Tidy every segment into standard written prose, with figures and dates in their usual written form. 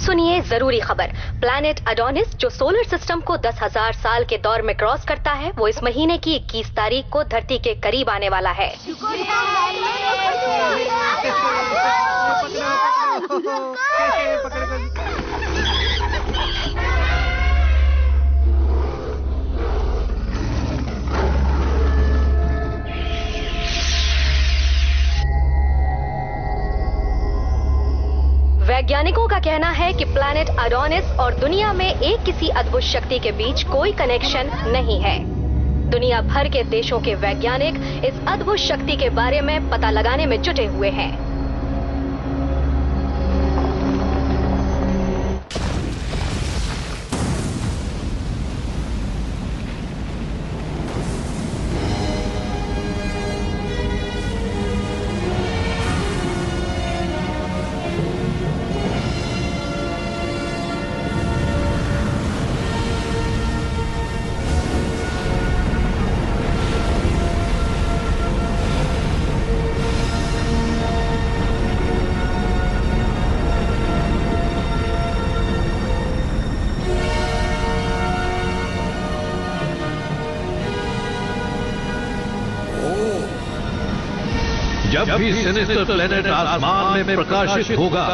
सुनिए जरूरी खबर। प्लैनेट एडोनिस जो सोलर सिस्टम को 10,000 साल के दौर में क्रॉस करता है, वो इस महीने की 21 तारीख को धरती के करीब आने वाला है। वैज्ञानिकों का कहना है कि प्लैनेट एडोनिस और दुनिया में एक किसी अद्भुत शक्ति के बीच कोई कनेक्शन नहीं है। दुनिया भर के देशों के वैज्ञानिक इस अद्भुत शक्ति के बारे में पता लगाने में जुटे हुए हैं। जब भी सिनिस्टर प्लेनेट आसमान में प्रकाशित होगा,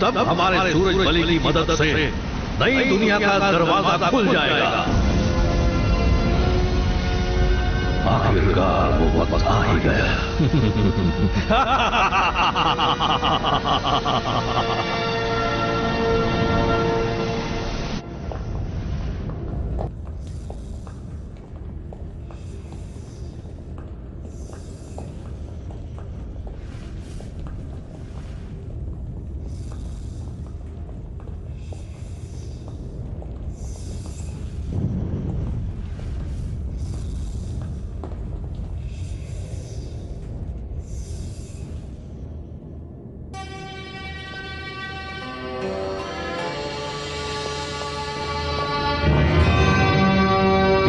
तब हमारे सूरज बलि की मदद से नई दुनिया का दरवाजा खुल जाएगा। आखिरकार वो वक्त आ ही गया।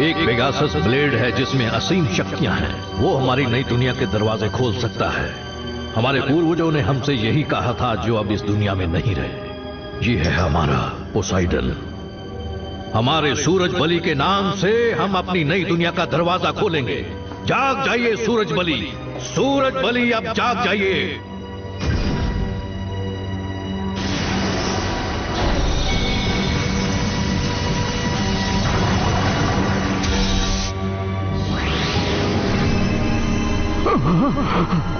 एक पेगासस ब्लेड है जिसमें असीम शक्तियां हैं। वो हमारी नई दुनिया के दरवाजे खोल सकता है। हमारे पूर्वजों ने हमसे यही कहा था, जो अब इस दुनिया में नहीं रहे। ये है हमारा पोसाइडन। हमारे सूरज बलि के नाम से हम अपनी नई दुनिया का दरवाजा खोलेंगे। जाग जाइए सूरज बलि, सूरज बलि अब जाग जाइए।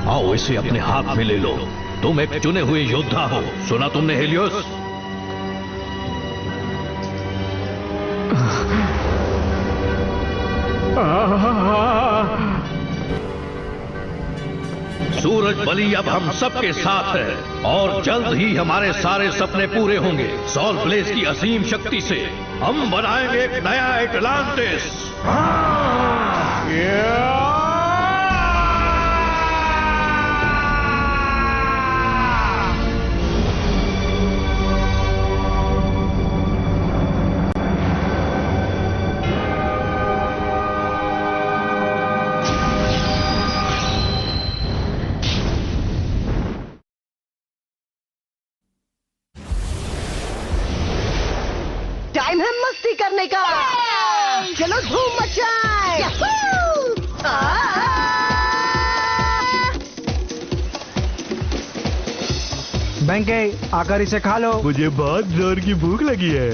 आओ इसे अपने हाथ में ले लो। तुम एक चुने हुए योद्धा हो, सुना तुमने हेलियोस? सूरज बलि अब हम सबके साथ है और जल्द ही हमारे सारे सपने पूरे होंगे। सॉल ब्लेज की असीम शक्ति से हम बनाएंगे एक नया एटलांटिस। टाइम है मस्ती करने का। चलो धूम मचाएं। बेंके आकर इसे खा लो। मुझे बहुत जोर की भूख लगी है।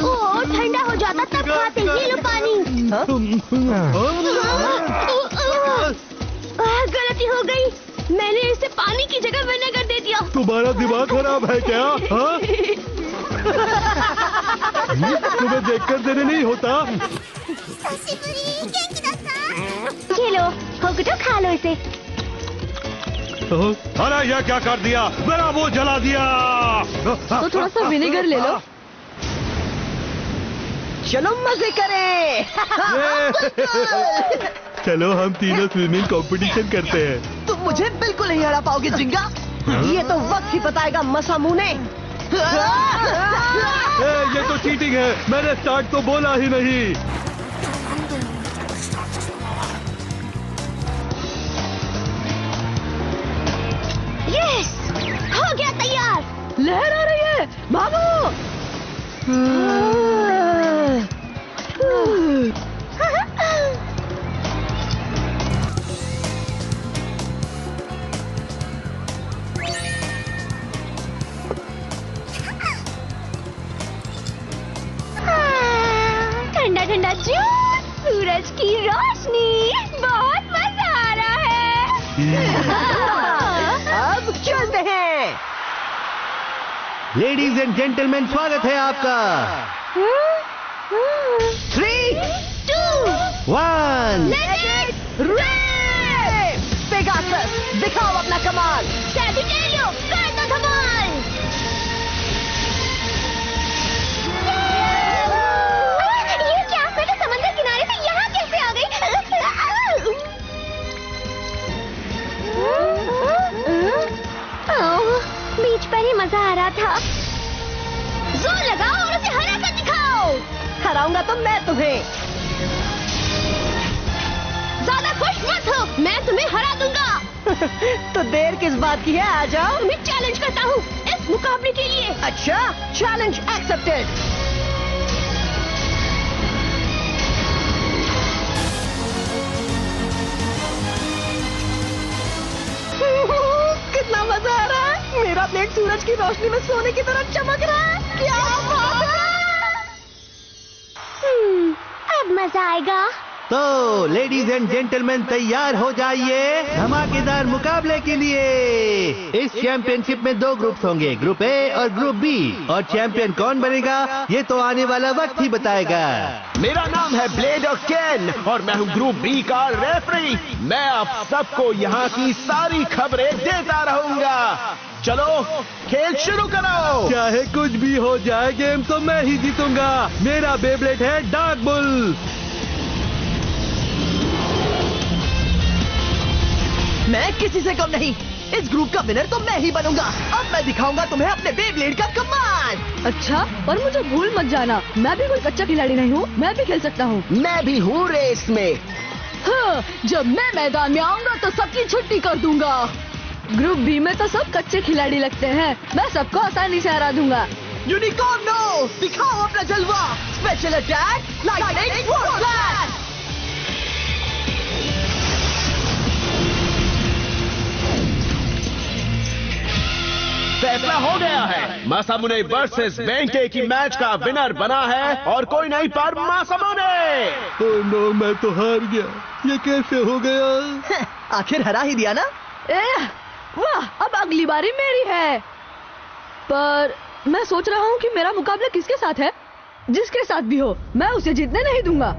ओ, ठंडा हो जाता तब खाते। ये लो पानी। गलती हो गई, मैंने इसे पानी की जगह विनेगर दे दिया। तुम्हारा दिमाग खराब है क्या? तुम्हें देखकर देने नहीं होता। ये लो, होकुटो खा लो इसे। अरे यह क्या कर दिया? मेरा वो जला दिया। तो थोड़ा सा विनेगर ले लो। चलो मजे करें। चलो हम तीनों स्विमिंग कंपटीशन करते हैं। तुम मुझे बिल्कुल नहीं हरा पाओगे जिंगा। ये तो वक्त ही बताएगा मसामुने। ये तो चीटिंग है। मैंने स्टार्ट तो बोला ही नहीं। यस, हो गया तैयार। लहर आ रही है, भागो। ठंडा ठंडा जूस, सूरज की रोशनी, बहुत मजा आ रहा है। अब चलते हैं। लेडीज एंड जेंटलमैन, स्वागत है आपका। 3, 2, 1 रेस। पेगासस, दिखाओ अपना कमाल। सैजिटेरियो, कर दो धमाल। ये क्या, मैं तो समंदर किनारे से यहाँ कैसे आ गई? बीच पर ही मजा आ रहा था। जोर लगाओ और उसे हरा कर दिखाओ। हराऊंगा तो मैं तुम्हें। ज्यादा खुश मत हो, मैं तुम्हें हरा दूंगा। तो देर किस बात की है, आ जाओ। तुम्हें चैलेंज करता हूँ इस मुकाबले के लिए। अच्छा, चैलेंज एक्सेप्टेड। कितना मजा आ रहा है। मेरा प्लेट सूरज की रोशनी में सोने की तरह चमक रहा है। क्या बात है। अब मजा आएगा। तो लेडीज एंड जेंटलमैन, तैयार हो जाइए धमाकेदार मुकाबले के लिए। इस चैंपियनशिप में 2 ग्रुप्स होंगे, ग्रुप ए और ग्रुप बी। और चैंपियन कौन बनेगा ये तो आने वाला वक्त ही बताएगा। मेरा नाम है ब्लेड और केन और मैं हूँ ग्रुप बी का रेफरी। मैं आप सबको यहाँ की सारी खबरें देता रहूंगा। चलो खेल शुरू करो। चाहे कुछ भी हो जाए, गेम तो मैं ही जीतूंगा। मेरा बेब्लेड है डार्क बुल। मैं किसी से कम नहीं। इस ग्रुप का विनर तो मैं ही बनूंगा। अब मैं दिखाऊंगा तुम्हें अपने बेब्लेड का कमाल। अच्छा, पर मुझे भूल मत जाना, मैं भी कोई कच्चा खिलाड़ी नहीं हूँ, मैं भी खेल सकता हूँ। मैं भी हूँ रेस में। हाँ, जब मैं मैदान में आऊंगा तो सबकी छुट्टी कर दूंगा। ग्रुप बी में तो सब कच्चे खिलाड़ी लगते हैं, मैं सबको आसानी से हरा दूंगा। यूनिकॉर्नो, दिखाओ अपना जलवा। Special attack, lightning flash. फैसला हो गया है। मासामुने वर्सेस बेंके की मैच का विनर बना है और कोई नहीं पर मासामुने। ओह नो, मैं तो हार गया। ये कैसे हो गया? आखिर हरा ही दिया ना। वाह, अब अगली बारी मेरी है। पर मैं सोच रहा हूँ कि मेरा मुकाबला किसके साथ है। जिसके साथ भी हो, मैं उसे जीतने नहीं दूंगा।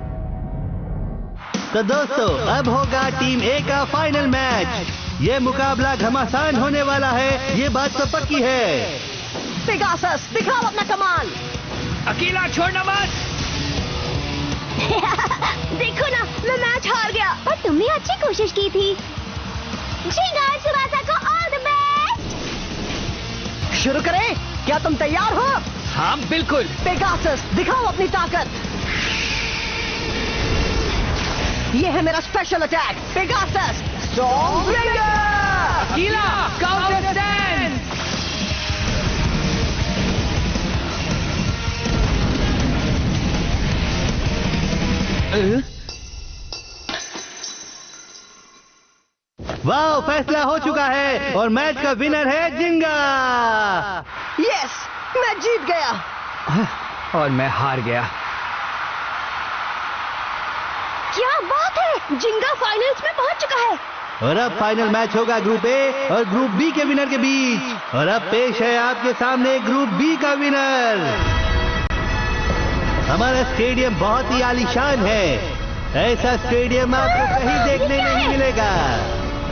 तो दोस्तों, अब होगा टीम ए का फाइनल मैच। ये मुकाबला घमासान होने वाला है, ये बात तो पक्की है। पेगासस, दिखाओ अपना कमाल। अकेला छोड़ना मत। देखो ना, मैं मैच हार गया, पर तुमने अच्छी कोशिश की थी। झींगा सुबासा को ऑल द बेस्ट। शुरू करें? क्या तुम तैयार हो? हाँ बिल्कुल। पेगासस, दिखाओ अपनी ताकत। ये है मेरा स्पेशल अटैक, पेगासस स्टॉर्मब्रिंगर। अकेला काउंटर स्टैंड। वाह, फैसला हो चुका है और मैच का विनर है जिंगा। यस, मैं जीत गया। और मैं हार गया। क्या बात है, जिंगा फाइनल्स में पहुंच चुका है। और अब फाइनल मैच होगा ग्रुप ए और ग्रुप बी के विनर के बीच। और अब पेश है आपके सामने ग्रुप बी का विनर। हमारा स्टेडियम बहुत ही आलीशान है। ऐसा स्टेडियम आपको कहीं देखने नहीं मिलेगा।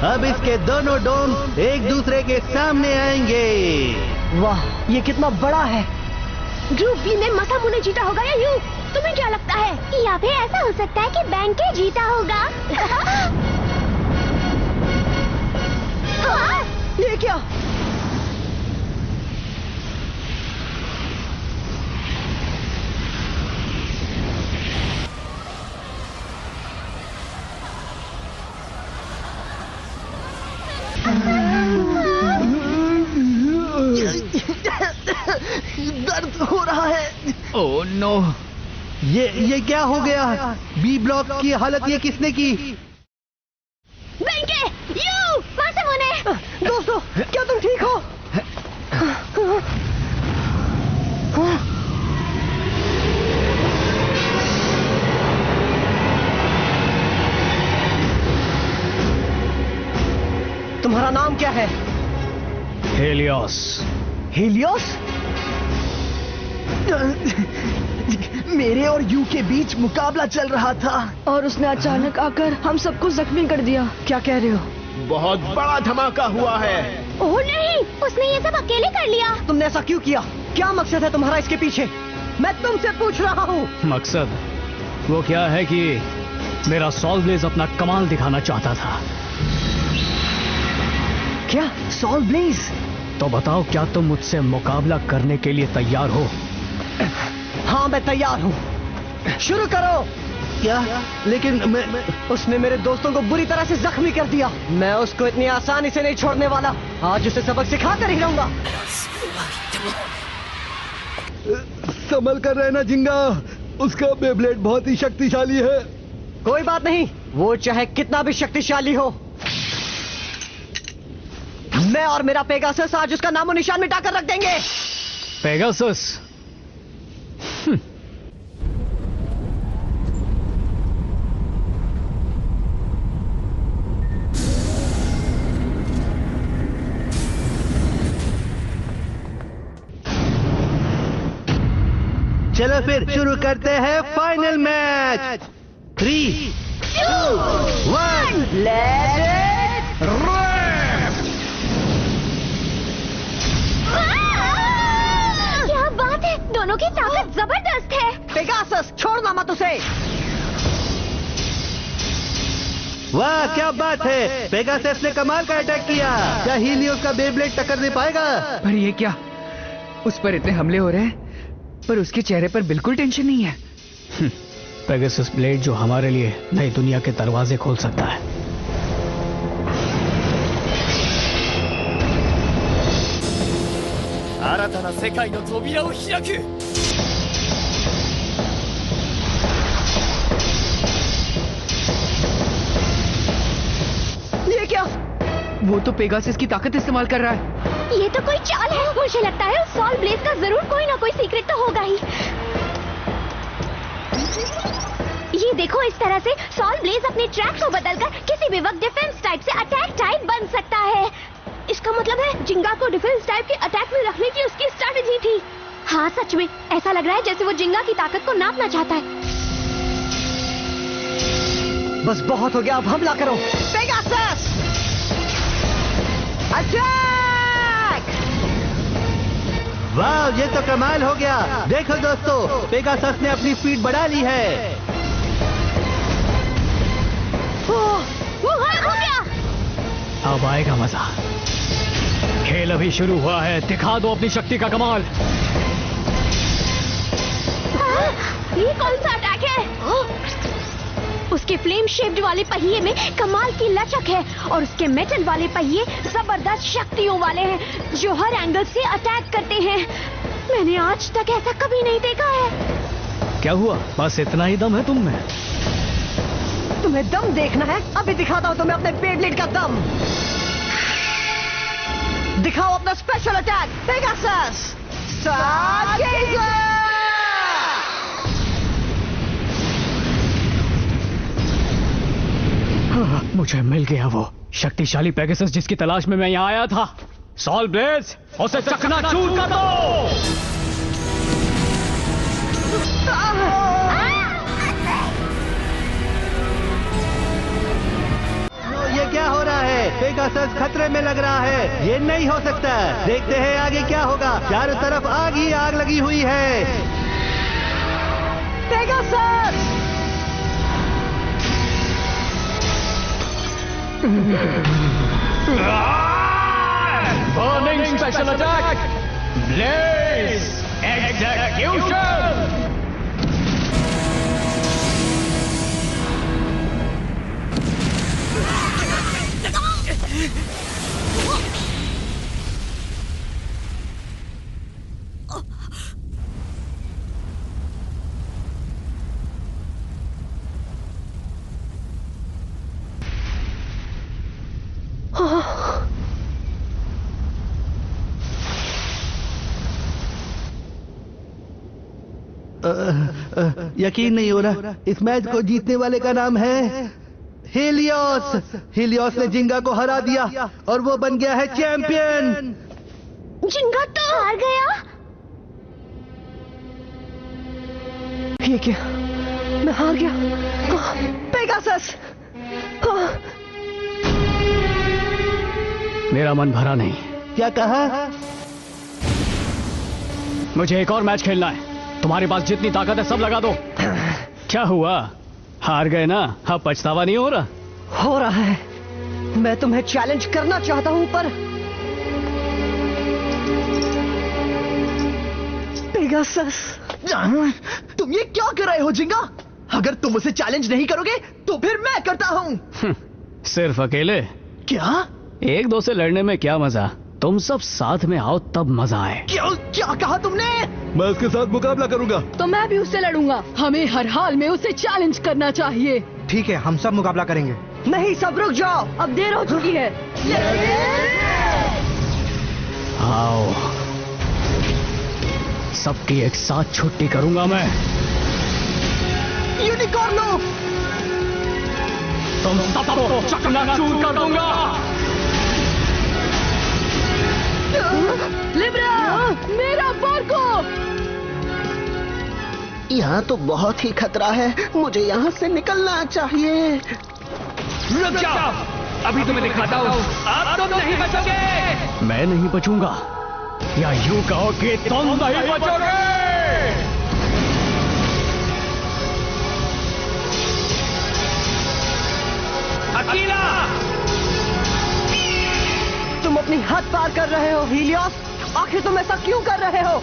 अब इसके दोनों डोम एक दूसरे के सामने आएंगे। वाह, ये कितना बड़ा है। ग्रुप बी में मासामुने जीता होगा या यू? तुम्हें क्या लगता है? या फिर ऐसा हो सकता है कि बेंके जीता होगा। हाँ? ये क्या? दर्द हो रहा है। ओह नो, ये क्या हो गया? बी ब्लॉक की हालत ये किसने की? वेंके, यू मासामुने। दोस्तों, क्या तुम ठीक हो? तुम्हारा नाम क्या है? हेलियोस। हेलियोस? मेरे और यू के बीच मुकाबला चल रहा था और उसने अचानक आकर हम सबको जख्मी कर दिया। क्या कह रहे हो? बहुत बड़ा धमाका हुआ है। ओह नहीं, उसने ये सब अकेले कर लिया। तुमने ऐसा क्यों किया? क्या मकसद है तुम्हारा इसके पीछे? मैं तुमसे पूछ रहा हूँ। मकसद वो क्या है कि मेरा सॉल ब्लेज अपना कमाल दिखाना चाहता था। क्या सॉल ब्लेज? तो बताओ, क्या तुम मुझसे मुकाबला करने के लिए तैयार हो? हाँ, मैं तैयार हूँ। शुरू करो। क्या? लेकिन मैं उसने मेरे दोस्तों को बुरी तरह से जख्मी कर दिया। मैं उसको इतनी आसानी से नहीं छोड़ने वाला। आज उसे सबक सिखा कर ही रहूंगा। संभल कर रहना जिंगा, उसका बेब्लेड बहुत ही शक्तिशाली है। कोई बात नहीं, वो चाहे कितना भी शक्तिशाली हो, मैं और मेरा पेगासस आज उसका नामो निशान मिटा कर रख देंगे। पेगासस? चलो फिर शुरू करते हैं फाइनल मैच। 3, 2, 1, लेट क्या बात है, दोनों की ताकत जबरदस्त है। पेगासस, छोड़ना मत उसे। वाह क्या बात है, पेगासस ने कमाल का अटैक किया। क्या हीलियोस का बेब्लेड टक्कर दे पाएगा? पर ये क्या, उस पर इतने हमले हो रहे हैं पर उसके चेहरे पर बिल्कुल टेंशन नहीं है। पेगासस ब्लेड जो हमारे लिए नई दुनिया के दरवाजे खोल सकता है। ये क्या? वो तो पेगासस की ताकत इस्तेमाल कर रहा है। ये तो कोई चाल है। मुझे लगता है उस सॉल ब्लेज का जरूर कोई ना कोई सीक्रेट तो होगा ही। ये देखो, इस तरह से सॉल ब्लेज अपने ट्रैक को बदलकर किसी भी वक्त डिफेंस टाइप से अटैक टाइप बन सकता है। इसका मतलब है जिंगा को डिफेंस टाइप के अटैक में रखने की उसकी स्ट्रेटेजी थी। हाँ सच में ऐसा लग रहा है जैसे वो जिंगा की ताकत को नापना चाहता है। बस बहुत हो गया, अब हमला करो। Pegasus attack! वाह ये तो कमाल हो गया। देखो दोस्तों, पेगासस ने अपनी स्पीड बढ़ा ली है। वो हो गया। अब आएगा मजा। खेल अभी शुरू हुआ है, दिखा दो अपनी शक्ति का कमाल। ये कौन सा अटैक है? उसके फ्लेम शेप्ड वाले पहिए में कमाल की लचक है और उसके मेटल वाले पहिए जबरदस्त शक्तियों वाले हैं जो हर एंगल से अटैक करते हैं। मैंने आज तक ऐसा कभी नहीं देखा है। क्या हुआ, बस इतना ही दम है तुम में? तुम्हें दम देखना है? अभी दिखाता हूँ तुम्हें अपने बेब्लेड का दम। दिखाओ अपना स्पेशल अटैक पेगासस स्टारगेजर। मुझे मिल गया वो शक्तिशाली पेगासस जिसकी तलाश में मैं यहाँ आया था। सॉल ब्लेज, उसे चकनाचूर कर दो। ये क्या हो रहा है? पेगासस खतरे में लग रहा है। ये नहीं हो सकता। देखते हैं आगे क्या होगा। चारों तरफ आग ही आग लगी हुई है। Pegasus burning special attack blaze execution. यकीन नहीं हो रहा, इस मैच को जीतने वाले का नाम है हीलियोस। हीलियोस ने जिंगा को हरा दिया और वो बन गया है चैंपियन। जिंगा तो हार गया। ये क्या, मैं हार गया? पेगासस! मेरा मन भरा नहीं। क्या कहा? मुझे एक और मैच खेलना है। तुम्हारे पास जितनी ताकत है सब लगा दो। क्या हुआ, हार गए ना? हाँ, पछतावा नहीं हो रहा? हो रहा है। मैं तुम्हें चैलेंज करना चाहता हूं, पर पेगासस, तुम ये क्या कर रहे हो जिंगा? अगर तुम उसे चैलेंज नहीं करोगे तो फिर मैं करता हूं। सिर्फ अकेले? क्या? एक दो से लड़ने में क्या मजा? तुम सब साथ में आओ तब मजा आए। क्या कहा तुमने? मैं उसके साथ मुकाबला करूंगा। तो मैं भी उससे लड़ूंगा। हमें हर हाल में उसे चैलेंज करना चाहिए। ठीक है, हम सब मुकाबला करेंगे। नहीं, सब रुक जाओ, अब देर हो चुकी है। आओ, सबकी एक साथ छुट्टी करूंगा मैं। यूनिकॉर्नो! तुम सबको चकनाचूर कर दूंगा। लिब्रा, मेरा फोर्को! यहाँ तो बहुत ही खतरा है, मुझे यहाँ से निकलना चाहिए। रुक जाओ, अभी तुम्हें दिखाता हूँ। अब तुम नहीं बचोगे। मैं नहीं बचूंगा, या यूं कहो कि तुम नहीं बचोगे। अकेला तुम अपनी हद पार कर रहे हो हीलियोस। आखिर तुम ऐसा क्यों कर रहे हो?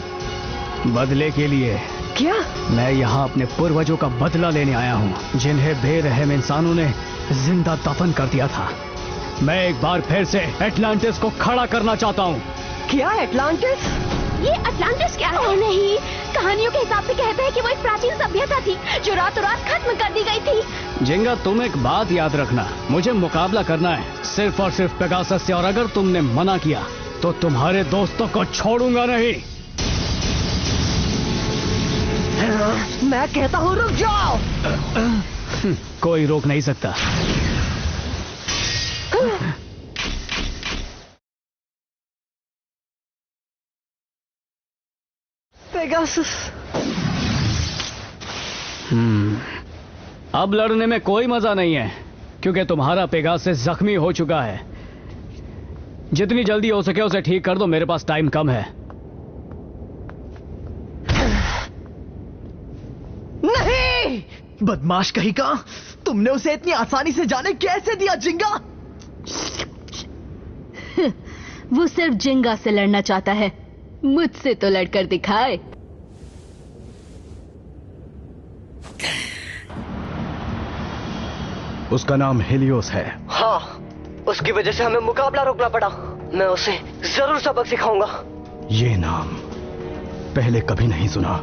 बदले के लिए। क्या? मैं यहाँ अपने पूर्वजों का बदला लेने आया हूँ, जिन्हें बेरहम इंसानों ने जिंदा दफन कर दिया था। मैं एक बार फिर से एटलांटिस को खड़ा करना चाहता हूँ। क्या एटलांटिस? ये अटलांटिस क्या है? नहीं, कहानियों के हिसाब से कहते हैं कि वो एक प्राचीन सभ्यता थी जो रातों रात खत्म कर दी गई थी। जिंगा, तुम एक बात याद रखना, मुझे मुकाबला करना है सिर्फ और सिर्फ पेगासस से, और अगर तुमने मना किया तो तुम्हारे दोस्तों को छोड़ूंगा नहीं। मैं कहता हूँ रुक जाओ। कोई रोक नहीं सकता। पेगासस। अब लड़ने में कोई मजा नहीं है, क्योंकि तुम्हारा पेगासस जख्मी हो चुका है। जितनी जल्दी हो सके उसे ठीक कर दो, मेरे पास टाइम कम है। नहीं! बदमाश कहीं का, तुमने उसे इतनी आसानी से जाने कैसे दिया जिंगा? वो सिर्फ जिंगा से लड़ना चाहता है, मुझसे तो लड़कर दिखाए। उसका नाम हीलियोस है। हाँ, उसकी वजह से हमें मुकाबला रोकना पड़ा। मैं उसे जरूर सबक सिखाऊंगा। ये नाम पहले कभी नहीं सुना।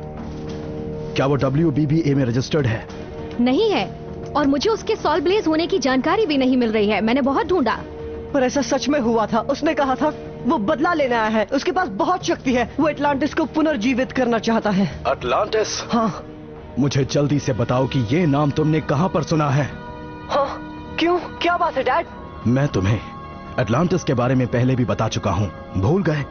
क्या वो WBBA में रजिस्टर्ड है? नहीं है, और मुझे उसके सॉल ब्लेज होने की जानकारी भी नहीं मिल रही है। मैंने बहुत ढूंढा, पर ऐसा सच में हुआ था। उसने कहा था वो बदला लेने आया है, उसके पास बहुत शक्ति है। वो एटलांटिस को पुनर्जीवित करना चाहता है। अटलांटिस? हाँ। मुझे जल्दी से बताओ कि ये नाम तुमने कहाँ पर सुना है? हाँ, क्यों? क्या बात है डैड? मैं तुम्हें अटलांटिस के बारे में पहले भी बता चुका हूँ, भूल गए?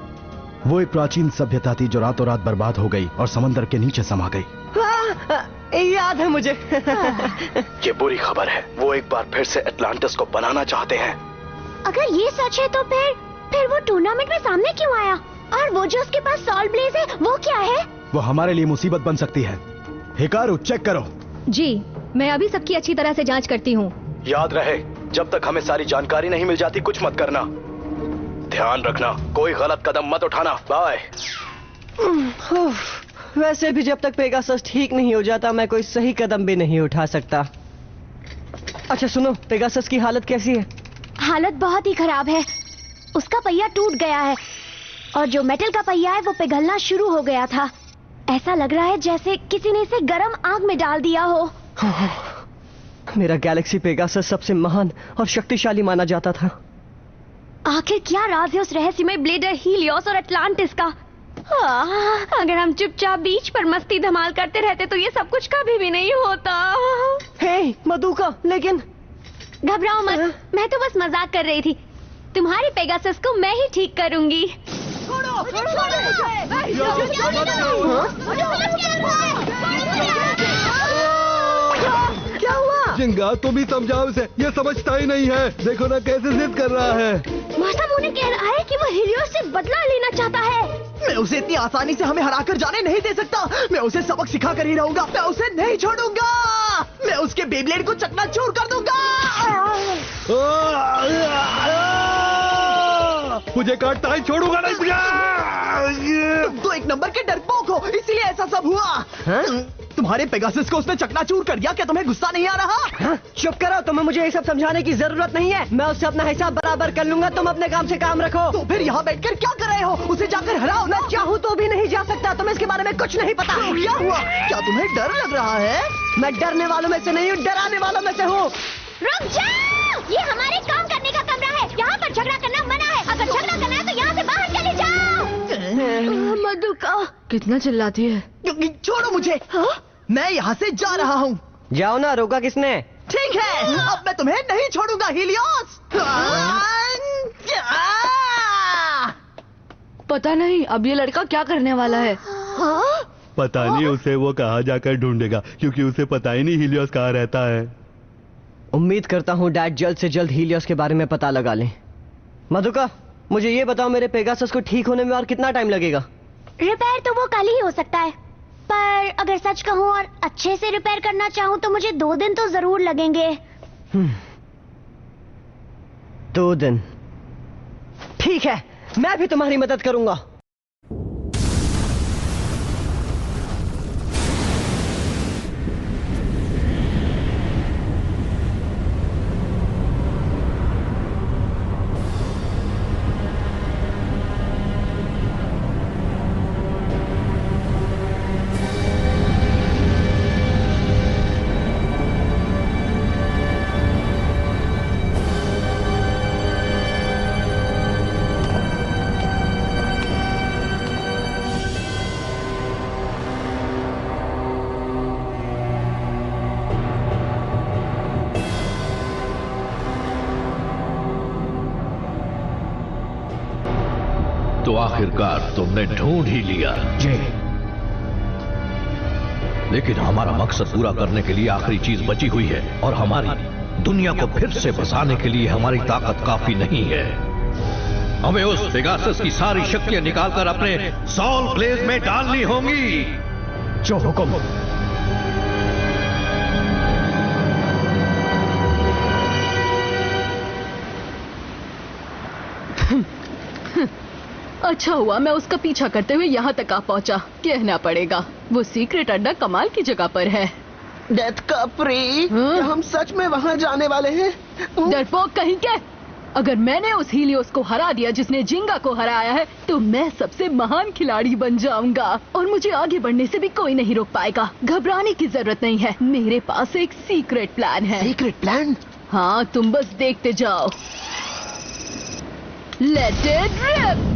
वो एक प्राचीन सभ्यता थी जो रातों रात बर्बाद हो गई और समंदर के नीचे समा गई। याद है मुझे। ये बुरी खबर है, वो एक बार फिर से अटलांटिस को बनाना चाहते हैं। अगर ये सच है तो फिर वो टूर्नामेंट में सामने क्यों आया? और वो जो उसके पास सॉल ब्लेज है, वो क्या है? वो हमारे लिए मुसीबत बन सकती है। हिकारू, चेक करो। जी, मैं अभी सबकी अच्छी तरह से जांच करती हूँ। याद रहे, जब तक हमें सारी जानकारी नहीं मिल जाती कुछ मत करना। ध्यान रखना, कोई गलत कदम मत उठाना। बाय। वैसे भी जब तक पेगासस ठीक नहीं हो जाता मैं कोई सही कदम भी नहीं उठा सकता। अच्छा सुनो, पेगासस की हालत कैसी है? हालत बहुत ही खराब है। उसका पहिया टूट गया है और जो मेटल का पहिया है वो पिघलना शुरू हो गया था। ऐसा लग रहा है जैसे किसी ने इसे गर्म आग में डाल दिया हो। मेरा गैलेक्सी पेगासस सबसे महान और शक्तिशाली माना जाता था। आखिर क्या राज है उस रहस्यमय ब्लेडर हीलियोस और अटलांटिस का? अगर हम चुपचाप बीच पर मस्ती धमाल करते रहते तो ये सब कुछ कभी भी नहीं होता। हे मधुका, लेकिन घबराओ मत, मैं तो बस मजाक कर रही थी। तुम्हारी पेगासस को मैं ही ठीक करूंगी। क्या हुआ? जिंगा तुम ही समझाओ इसे, ये समझता ही नहीं है। देखो ना कैसे जिद कर रहा है। मौसम उन्हें कह रहा है कि वो हीलियोस से बदला लेना चाहता है। मैं उसे इतनी आसानी से हमें हराकर जाने नहीं दे सकता। मैं उसे सबक सिखा कर ही रहूंगा। मैं उसे नहीं छोड़ूंगा। मैं उसके बेब्लेड को चकनाचूर कर दूंगा। मुझे काटता ही छोड़ूंगा नहीं तुझे। तुम तो एक नंबर के डरपोक हो, इसीलिए ऐसा सब हुआ। तुम्हारे पेगासस को उसने चकनाचूर कर दिया। क्या तुम्हें गुस्सा नहीं आ रहा? चुप करो, तुम्हें मुझे ये सब समझाने की जरूरत नहीं है। मैं उससे अपना हिसाब बराबर कर लूंगा। तुम अपने काम से काम रखो। तो फिर यहाँ बैठकर क्या कर रहे हो? उसे जाकर हराओ ना। मैं चाहूँ तो भी नहीं जा सकता। तुम्हें इसके बारे में कुछ नहीं पता। तो क्या हुआ? क्या तुम्हें डर लग रहा है? मैं डरने वालों में से नहीं हूँ, डराने वालों में से हूँ। रुक जाओ, ये हमारे काम करने का कमरा है। यहाँ पर झगड़ा करना मना है। अगर झगड़ा करना है तो यहाँ से बाहर चले जाओ। मधुका कितना चिल्लाती है। छोड़ो मुझे। मैं यहाँ से जा रहा हूँ। जाओ ना, रोका किसने? ठीक है, अब मैं तुम्हें नहीं छोड़ूंगा हीलियोस। पता नहीं अब ये लड़का क्या करने वाला है। पता नहीं उसे वो कहाँ जाकर ढूंढेगा, क्योंकि उसे पता ही नहीं हीलियोस कहाँ रहता है। उम्मीद करता हूँ डैड जल्द से जल्द हीलियोस के बारे में पता लगा लें। मधुका, मुझे ये बताओ, मेरे पेगासस को ठीक होने में और कितना टाइम लगेगा? रिपेयर तो वो कल ही हो सकता है, पर अगर सच कहूँ और अच्छे से रिपेयर करना चाहूँ तो मुझे 2 दिन तो जरूर लगेंगे। 2 दिन? ठीक है, मैं भी तुम्हारी मदद करूंगा। तो आखिरकार तुमने ढूंढ ही लिया। जी। लेकिन हमारा मकसद पूरा करने के लिए आखिरी चीज बची हुई है, और हमारी दुनिया को फिर से बसाने के लिए हमारी ताकत काफी नहीं है। हमें उस पेगासस की सारी शक्तियां निकालकर अपने सॉल ब्लेज में डालनी होंगी। जो हुक्म। अच्छा हुआ मैं उसका पीछा करते हुए यहाँ तक आ पहुँचा। कहना पड़ेगा वो सीक्रेट अड्डा कमाल की जगह पर है। डेथ कपरी, क्या हम सच में वहाँ जाने वाले हैं? डरपोक कहीं के। अगर मैंने उस हीलियोस को हरा दिया जिसने जिंगा को हराया है, तो मैं सबसे महान खिलाड़ी बन जाऊंगा और मुझे आगे बढ़ने से भी कोई नहीं रोक पाएगा। घबराने की जरूरत नहीं है, मेरे पास एक सीक्रेट प्लान है। Secret plan? हाँ, तुम बस देखते जाओ। Let it rip.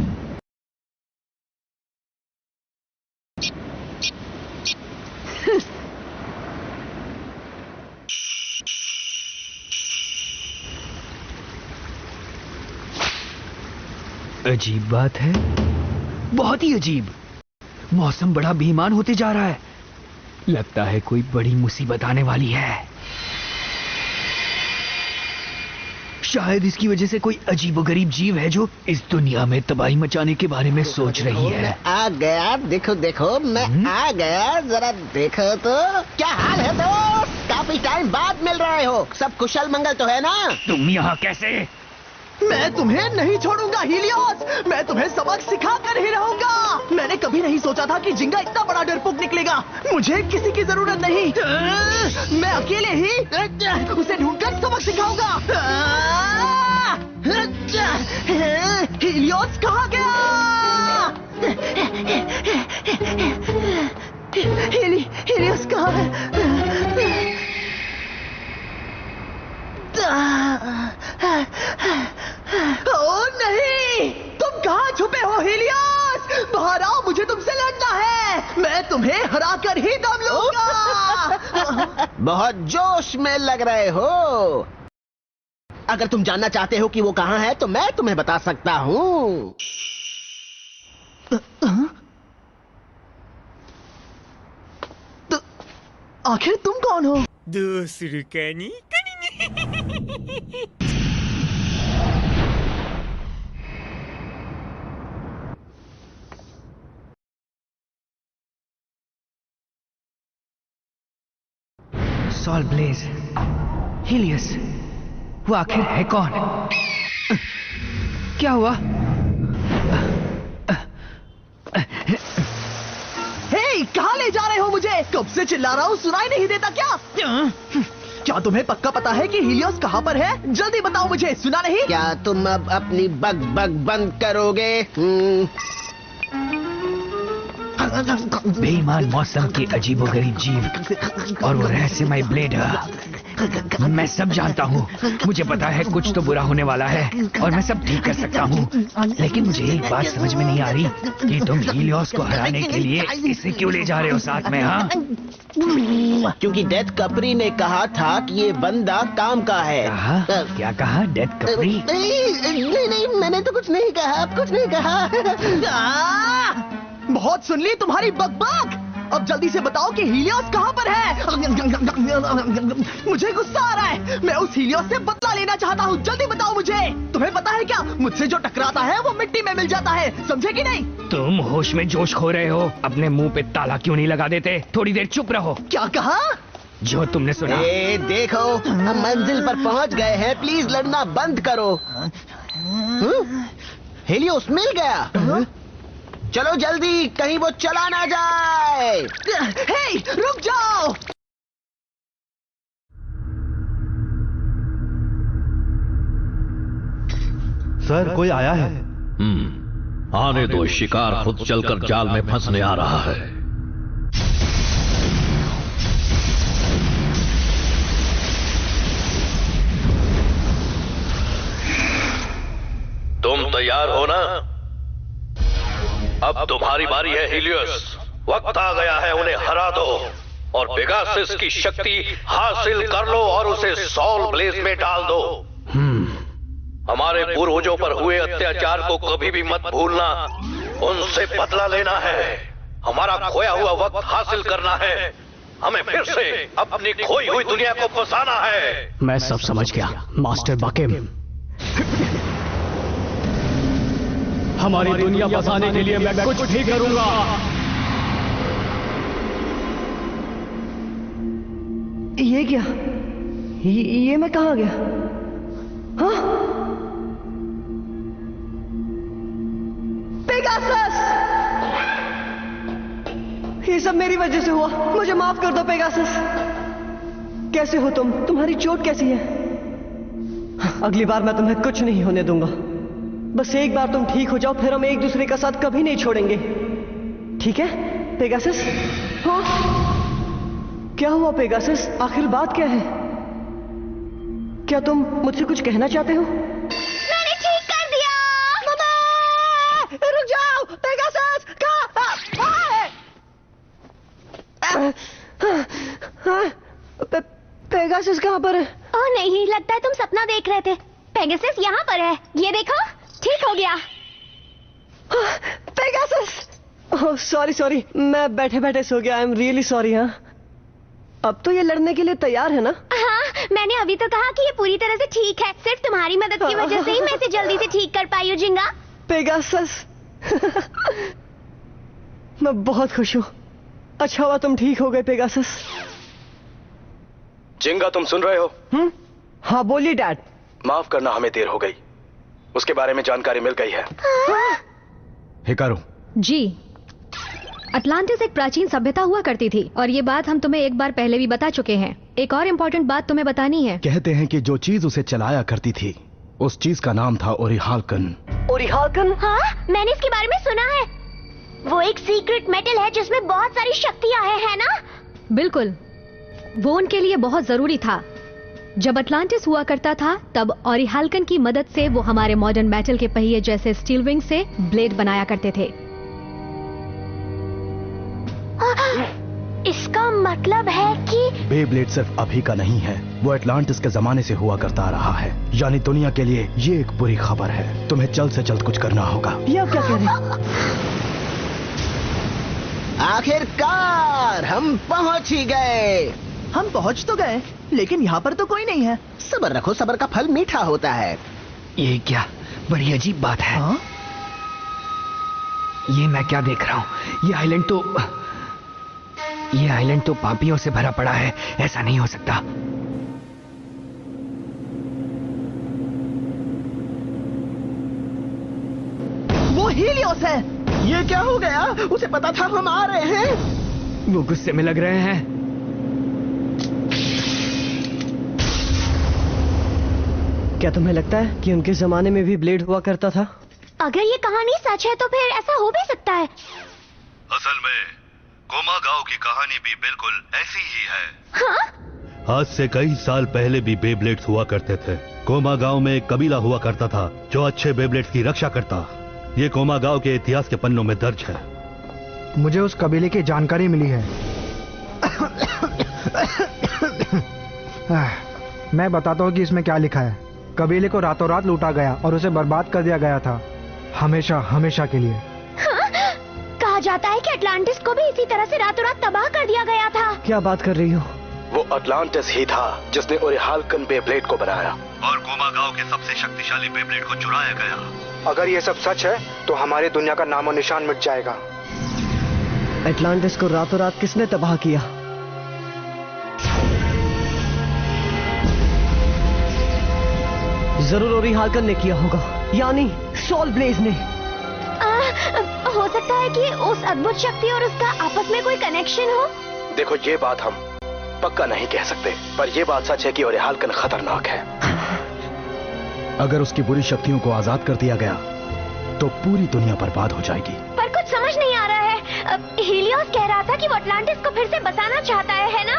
अजीब बात है, बहुत ही अजीब। मौसम बड़ा बेईमान होते जा रहा है। लगता है कोई बड़ी मुसीबत आने वाली है। शायद इसकी वजह से कोई अजीबोगरीब जीव है जो इस दुनिया में तबाही मचाने के बारे में सोच रही है। आ गया, देखो देखो मैं आ गया, जरा देखो तो। क्या हाल है दोस्त? काफी टाइम बाद मिल रहे हो। सब कुशल मंगल तो है ना? तुम यहाँ कैसे? मैं तुम्हें नहीं छोड़ूंगा हीलियोस। मैं तुम्हें सबक सिखा कर ही रहूंगा। मैंने कभी नहीं सोचा था कि जिंगा इतना बड़ा डरपोक निकलेगा। मुझे किसी की जरूरत नहीं, मैं अकेले ही उसे ढूंढकर सबक सिखाऊंगा। हीलियोस कहाँ गया? हीलियोस कहाँ है? ओ नहीं, तुम कहाँ छुपे हो हीलियोस? बाहर आओ, मुझे तुमसे लड़ना है। मैं तुम्हें हरा कर ही दम लूंगा। बहुत जोश में लग रहे हो। अगर तुम जानना चाहते हो कि वो कहाँ है तो मैं तुम्हें बता सकता हूँ। तो आखिर तुम कौन हो? सॉल ब्लेज, हीलियस, वो आखिर है कौन? क्या हुआ? हे, कहाँ ले जा रहे हो मुझे? कब से चिल्ला रहा हूँ, सुनाई नहीं देता क्या? क्या तुम्हें पक्का पता है कि हीलियोस कहाँ पर है? जल्दी बताओ मुझे, सुना नहीं? क्या तुम अब अपनी बग बग बंद करोगे? बेईमान मौसम के अजीबोगरीब जीव और वो रहस्यमय ब्लेड, मैं सब जानता हूँ। मुझे पता है कुछ तो बुरा होने वाला है और मैं सब ठीक कर सकता हूँ, लेकिन मुझे एक बात समझ में नहीं आ रही कि तुम हीलियोस को हराने के लिए इसे क्यों ले जा रहे हो साथ में? हाँ, क्योंकि डेथ कपरी ने कहा था कि ये बंदा काम का है। कहा? क्या कहा? डेथ कपरी? नहीं, मैंने तो कुछ नहीं कहा, कुछ नहीं कहा। बहुत सुन ली तुम्हारी बकबक। अब जल्दी से बताओ कि हीलियोस कहाँ पर है? मुझे गुस्सा आ रहा है। मैं उस हीलियोस से बदला लेना चाहता हूँ। जल्दी बताओ मुझे। तुम्हें पता है क्या, मुझसे जो टकराता है वो मिट्टी में मिल जाता है, समझे कि नहीं? तुम होश में जोश खो रहे हो। अपने मुंह पे ताला क्यों नहीं लगा देते? थोड़ी देर चुप रहो। क्या कहा? जो तुमने सुना। देखो, हम मंजिल पर पहुँच गए हैं, प्लीज लड़ना बंद करो। हीलियोस मिल गया। चलो जल्दी, कहीं वो चला ना जाए। हे, रुक जाओ। सर, कोई आया है? आने दो, शिकार खुद चलकर जाल में फंसने आ रहा है। तुम तैयार हो ना? अब तुम्हारी बारी है हीलियोस। वक्त आ गया है, उन्हें हरा दो और पेगासस की शक्ति हासिल कर लो और उसे सॉल ब्लेज में डाल दो। हमारे पूर्वजों पर हुए अत्याचार को कभी भी मत भूलना। उनसे बदला लेना है, हमारा खोया हुआ वक्त हासिल करना है। हमें फिर से अपनी खोई हुई दुनिया को बसाना है। मैं सब समझ गया मास्टर बाकिम। हमारी दुनिया बसाने के लिए मैं कुछ भी करूंगा। ये क्या? ये मैं कहाँ गया? हाँ? पेगासस! ये सब मेरी वजह से हुआ, मुझे माफ कर दो पेगासस। कैसे हो तुम? तुम्हारी चोट कैसी है? अगली बार मैं तुम्हें कुछ नहीं होने दूंगा। बस एक बार तुम ठीक हो जाओ, फिर हम एक दूसरे का साथ कभी नहीं छोड़ेंगे, ठीक है पेगासस? हाँ? क्या हुआ पेगासस? आखिर बात क्या है? क्या तुम मुझसे कुछ कहना चाहते हो? मैंने ठीक कर दिया। रुक जाओ, पेगासस कहाँ है? पेगासस कहाँ पर है? ओह नहीं, लगता है तुम सपना देख रहे थे। पेगासस यहाँ पर है, ये देखो, ठीक हो गया। पेगासस! ओह सॉरी, मैं बैठे बैठे सो गया। I am really sorry. हाँ, अब तो ये लड़ने के लिए तैयार है ना? हाँ, मैंने अभी तो कहा कि ये पूरी तरह से ठीक है। सिर्फ तुम्हारी मदद की वजह से ही मैं इसे जल्दी से ठीक कर पाई हूँ जिंगा। पेगासस मैं बहुत खुश हूँ। अच्छा हुआ तुम ठीक हो गए पेगासस। जिंगा, तुम सुन रहे हो? हाँ बोलिए डैड। माफ करना, हमें देर हो गई। उसके बारे में जानकारी मिल गई है। हिकारू जी, अटलांटिस एक प्राचीन सभ्यता हुआ करती थी और ये बात हम तुम्हें एक बार पहले भी बता चुके हैं। एक और इम्पोर्टेंट बात तुम्हें बतानी है। कहते हैं कि जो चीज उसे चलाया करती थी उस चीज का नाम था ओरिहाल्कन। ओरिहाल्कन? हाँ, मैंने इसके बारे में सुना है। वो एक सीक्रेट मेटल है जिसमें बहुत सारी शक्तियां है ना? बिल्कुल, वो उनके लिए बहुत जरूरी था। जब अटलांटिस हुआ करता था तब ओरिहाल्कन की मदद से वो हमारे मॉडर्न मेटल के पहिए जैसे स्टील विंग से ब्लेड बनाया करते थे। इसका मतलब है कि बेब्लेड सिर्फ अभी का नहीं है, वो एटलांटिस के जमाने से हुआ करता आ रहा है। यानी दुनिया के लिए ये एक बुरी खबर है। तुम्हें जल्द से जल्द कुछ करना होगा। ये आप क्या कह रहे हैं? आखिरकार हम पहुंच ही गए। हम पहुंच तो गए, लेकिन यहाँ पर तो कोई नहीं है। सब्र रखो, सब्र का फल मीठा होता है। ये क्या बड़ी अजीब बात है। हाँ? ये मैं क्या देख रहा हूँ? ये आइलैंड तो पापियों से भरा पड़ा है। ऐसा नहीं हो सकता। वो हीलियोस है। ये क्या हो गया? उसे पता था हम आ रहे हैं। वो गुस्से में लग रहे हैं। क्या तुम्हें लगता है कि उनके जमाने में भी ब्लेड हुआ करता था? अगर ये कहानी सच है तो फिर ऐसा हो भी सकता है। असल में कोमागाओ की कहानी भी बिल्कुल ऐसी ही है। हाँ? आज से कई साल पहले भी बेब्लेड्स हुआ करते थे। कोमागाओ में एक कबीला हुआ करता था जो अच्छे बेब्लेड्स की रक्षा करता। ये कोमागाओ के इतिहास के पन्नों में दर्ज है। मुझे उस कबीले की जानकारी मिली है। मैं बताता हूँ कि इसमें क्या लिखा है। कबीले को रातों रात लूटा गया और उसे बर्बाद कर दिया गया था, हमेशा हमेशा के लिए। हाँ? कहा जाता है कि अटलांटिस को भी इसी तरह से रातों रात तबाह कर दिया गया था। क्या बात कर रही हो? वो अटलांटिस ही था जिसने ओरिहाल्कन बेब्लेड को बनाया और कोमागाओ के सबसे शक्तिशाली बेब्लेड को चुराया गया। अगर ये सब सच है तो हमारी दुनिया का नामो निशान मिट जाएगा। अटलांटिस को रातों रात किसने तबाह किया? जरूर ओरिहाल्कन ने किया होगा, यानी सॉल ब्लेज ने। हो सकता है कि उस अद्भुत शक्ति और उसका आपस में कोई कनेक्शन हो। देखो, ये बात हम पक्का नहीं कह सकते, पर यह बात सच है कि ओरिहाल्कन खतरनाक है। अगर उसकी बुरी शक्तियों को आजाद कर दिया गया तो पूरी दुनिया बर्बाद हो जाएगी। पर कुछ समझ नहीं आ रहा है। हीलियोस कह रहा था कि वो अटलांटिस को फिर से बसाना चाहता है ना?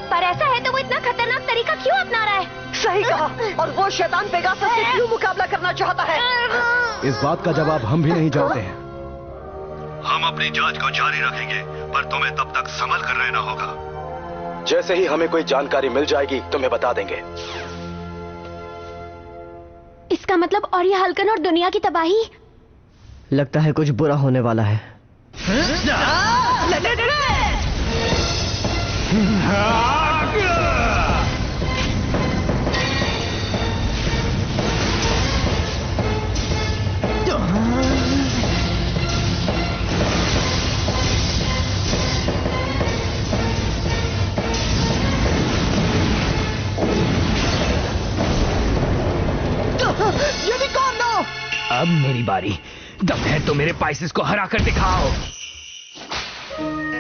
पर ऐसा है तो वो इतना खतरनाक तरीका क्यों अपना रहा है? सही कहा। और वो शैतान पेगासस से क्यों मुकाबला करना चाहता है? इस बात का जवाब हम भी नहीं जानते हैं। हम अपनी जांच को जारी रखेंगे, पर तुम्हें तब तक संभल कर रहना होगा। जैसे ही हमें कोई जानकारी मिल जाएगी तुम्हें बता देंगे। इसका मतलब ओरिहाल्कन और दुनिया की तबाही। लगता है कुछ बुरा होने वाला है। अब मेरी बारी। दम है तो मेरे पाइसेस को हरा कर दिखाओ।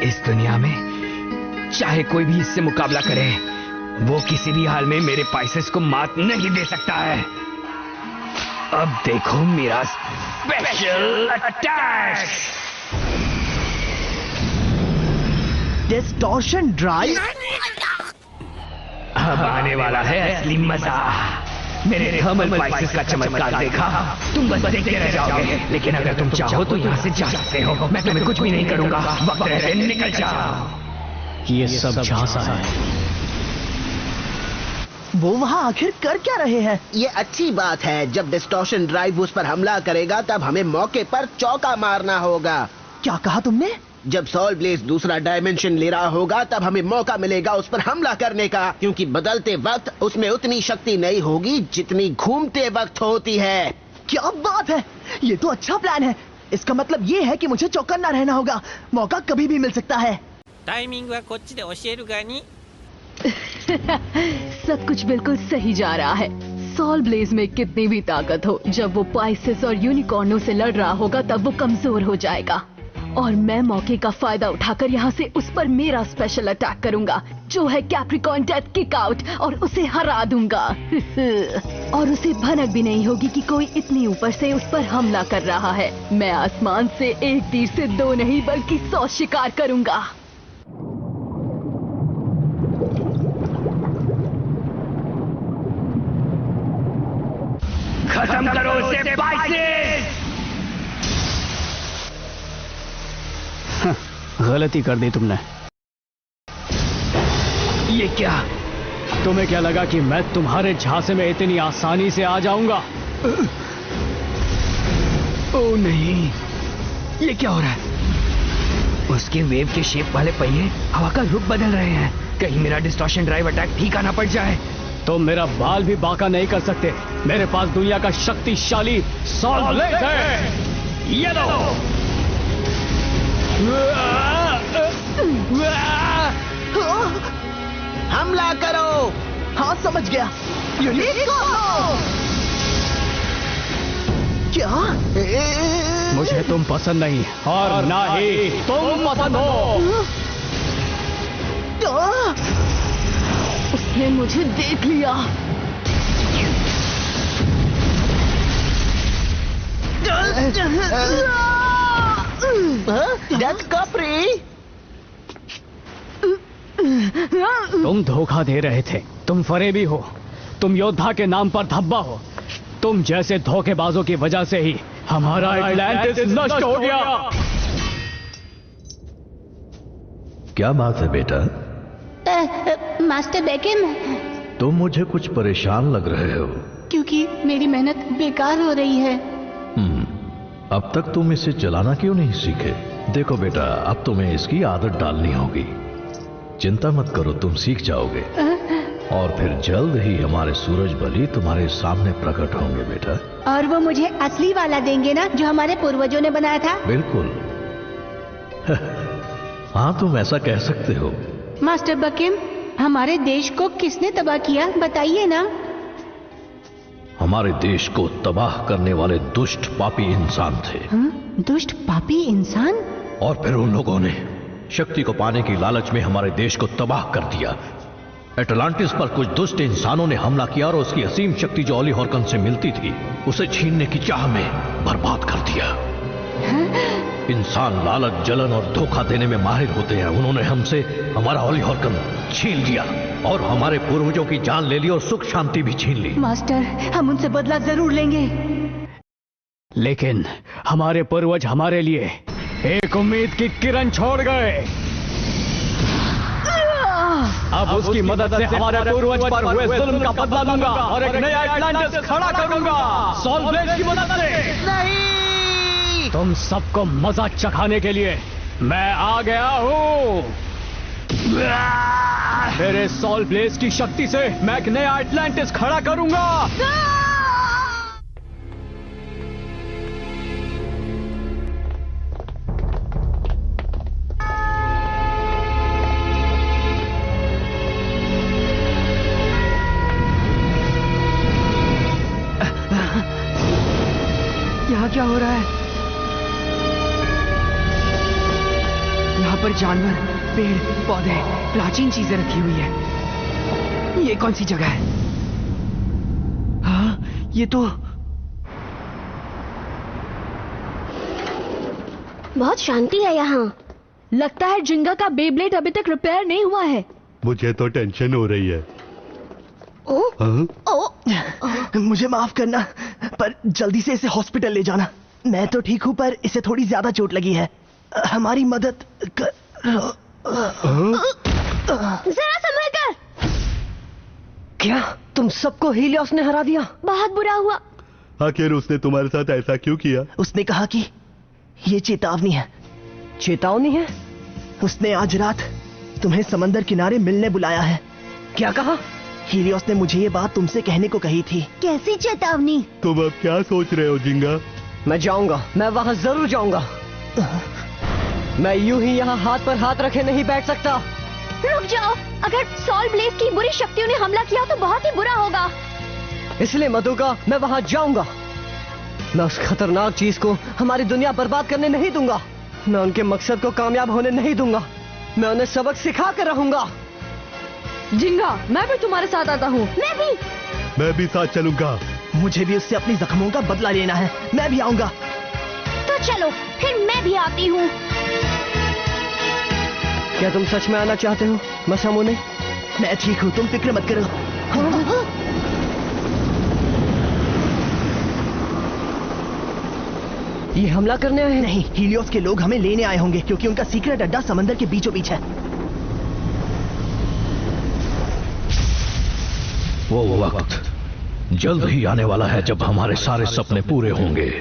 इस दुनिया में चाहे कोई भी इससे मुकाबला करे, वो किसी भी हाल में मेरे पाइसेस को मात नहीं दे सकता है। अब देखो मेरा स्पेशल अटैक। Distortion drive. अब आने वाला है असली मजा। मेरे थर्मल पाइसेस का चमत्कार देखा, तुम बस देखते रह जाओगे। लेकिन अगर तुम चाहो तो यहाँ से जा सकते हो। मैं तुम्हें कुछ भी नहीं करूंगा। वक्त रहते निकल जाओ। ये सब झांसा है। वो वहाँ आखिर कर क्या रहे हैं? ये अच्छी बात है। जब डिस्टॉर्शन ड्राइव उस पर हमला करेगा तब हमें मौके पर चौका मारना होगा। क्या कहा तुमने? जब सॉल ब्लेज दूसरा डायमेंशन ले रहा होगा तब हमें मौका मिलेगा उस पर हमला करने का, क्योंकि बदलते वक्त उसमें उतनी शक्ति नहीं होगी जितनी घूमते वक्त होती है। क्या बात है! ये तो अच्छा प्लान है। इसका मतलब ये है कि मुझे चौकन्ना रहना होगा। मौका कभी भी मिल सकता है। टाइमिंग वा कोच्ची दे ओशेरु गानी। सब कुछ बिल्कुल सही जा रहा है। सॉल ब्लेज में कितनी भी ताकत हो, जब वो पाइसेस और यूनिकॉर्नों से लड़ रहा होगा तब वो कमजोर हो जाएगा। और मैं मौके का फायदा उठाकर यहाँ से उस पर मेरा स्पेशल अटैक करूंगा, जो है कैप्रिकॉर्न डेथ किक आउट, और उसे हरा दूंगा। और उसे भनक भी नहीं होगी कि कोई इतनी ऊपर से उस पर हमला कर रहा है। मैं आसमान से एक तीर से 2 नहीं बल्कि 100 शिकार करूंगा। खत्म करो उसे पाइसेस। गलती कर दी तुमने। ये क्या? तुम्हें क्या लगा कि मैं तुम्हारे झांसे में इतनी आसानी से आ जाऊंगा? ओह नहीं, ये क्या हो रहा है? उसके वेव के शेप वाले पहिए हवा का रुख बदल रहे हैं। कहीं मेरा डिस्टॉर्शन ड्राइव अटैक ठीक आना पड़ जाए। तुम मेरा बाल भी बांका नहीं कर सकते। मेरे पास दुनिया का शक्तिशाली सॉल ब्लेड है। ये लो। हमला करो। हाँ समझ गया। यूनिको। क्या? मुझे तुम पसंद नहीं और ना ही तुम पसंद हो। उसने मुझे देख लिया। That's Capri. तुम धोखा दे रहे थे। तुम फरेबी हो। तुम योद्धा के नाम पर धब्बा हो। तुम जैसे धोखेबाजों की वजह से ही हमारा अटलांटिस नष्ट हो गया। क्या बात है बेटा? मास्टर बेकिम, तुम मुझे कुछ परेशान लग रहे हो। क्योंकि मेरी मेहनत बेकार हो रही है। अब तक तुम इसे चलाना क्यों नहीं सीखे? देखो बेटा, अब तुम्हें इसकी आदत डालनी होगी। चिंता मत करो, तुम सीख जाओगे और फिर जल्द ही हमारे सूरज बली तुम्हारे सामने प्रकट होंगे बेटा। और वो मुझे असली वाला देंगे ना, जो हमारे पूर्वजों ने बनाया था? बिल्कुल। हाँ, तुम ऐसा कह सकते हो। मास्टर बकिम, हमारे देश को किसने तबाह किया, बताइए ना। हमारे देश को तबाह करने वाले दुष्ट पापी इंसान थे। दुष्ट पापी इंसान? और फिर उन लोगों ने शक्ति को पाने की लालच में हमारे देश को तबाह कर दिया। एटलांटिस पर कुछ दुष्ट इंसानों ने हमला किया और उसकी असीम शक्ति जो ऑली हॉर्कन से मिलती थी, उसे छीनने की चाह में बर्बाद कर दिया। इंसान लालच, जलन और धोखा देने में माहिर होते हैं। उन्होंने हमसे हमारा ऑली हॉर्कन छीन लिया और हमारे पूर्वजों की जान ले ली और सुख शांति भी छीन ली। मास्टर, हम उनसे बदला जरूर लेंगे। लेकिन हमारे पूर्वज हमारे लिए एक उम्मीद की किरण छोड़ गए। अब उसकी मदद से हमारे पूर्वज पर हुए जुल्म का बदला लूंगा और एक नया एटलांटिस खड़ा करूंगा सॉल ब्लेड की मदद से। नहीं! तुम सबको मजा चखाने के लिए मैं आ गया हूँ। मेरे सॉल ब्लेड की शक्ति से मैं एक नया एटलांटिस खड़ा करूंगा। यहाँ क्या हो रहा है? यहाँ पर जानवर, पेड़, पौधे, प्राचीन चीजें रखी हुई है। ये कौन सी जगह है? हाँ, ये तो बहुत शांति है यहाँ। लगता है जिंगा का बेब्लेड अभी तक रिपेयर नहीं हुआ है। मुझे तो टेंशन हो रही है। मुझे माफ करना, पर जल्दी से इसे हॉस्पिटल ले जाना। मैं तो ठीक हूँ, पर इसे थोड़ी ज्यादा चोट लगी है। हमारी मदद कर। जरा संभल कर। क्या तुम सबको हीलियोस ने हरा दिया? बहुत बुरा हुआ। आखिर उसने तुम्हारे साथ ऐसा क्यों किया? उसने कहा कि ये चेतावनी है। चेतावनी है? उसने आज रात तुम्हें समंदर किनारे मिलने बुलाया है। क्या कहा? हीलियोस ने मुझे ये बात तुमसे कहने को कही थी। कैसी चेतावनी? तुम अब क्या सोच रहे हो जिंगा? मैं जाऊंगा, मैं वहां जरूर जाऊंगा। मैं यूं ही यहाँ हाथ पर हाथ रखे नहीं बैठ सकता। रुक जाओ, अगर सॉल ब्लेड की बुरी शक्तियों ने हमला किया तो बहुत ही बुरा होगा। इसलिए मधुका, मैं वहां जाऊंगा। मैं उस खतरनाक चीज को हमारी दुनिया बर्बाद करने नहीं दूंगा। मैं उनके मकसद को कामयाब होने नहीं दूंगा। मैं उन्हें सबक सिखा कर रहूंगा। जिंगा, मैं भी तुम्हारे साथ आता हूँ। मैं भी साथ चलूंगा। मुझे भी उससे अपनी जख्मों का बदला लेना है। मैं भी आऊंगा। तो चलो, फिर मैं भी आती हूँ। क्या तुम सच में आना चाहते हो मसामुने? मैं ठीक हूँ, तुम फिक्र मत करो। ये हमला करने आए हैं? नहीं, हीलियोस के लोग हमें लेने आए होंगे, क्योंकि उनका सीक्रेट अड्डा समंदर के बीचों बीच है। वो वक्त जल्द ही आने वाला है जब हमारे सारे सपने पूरे होंगे।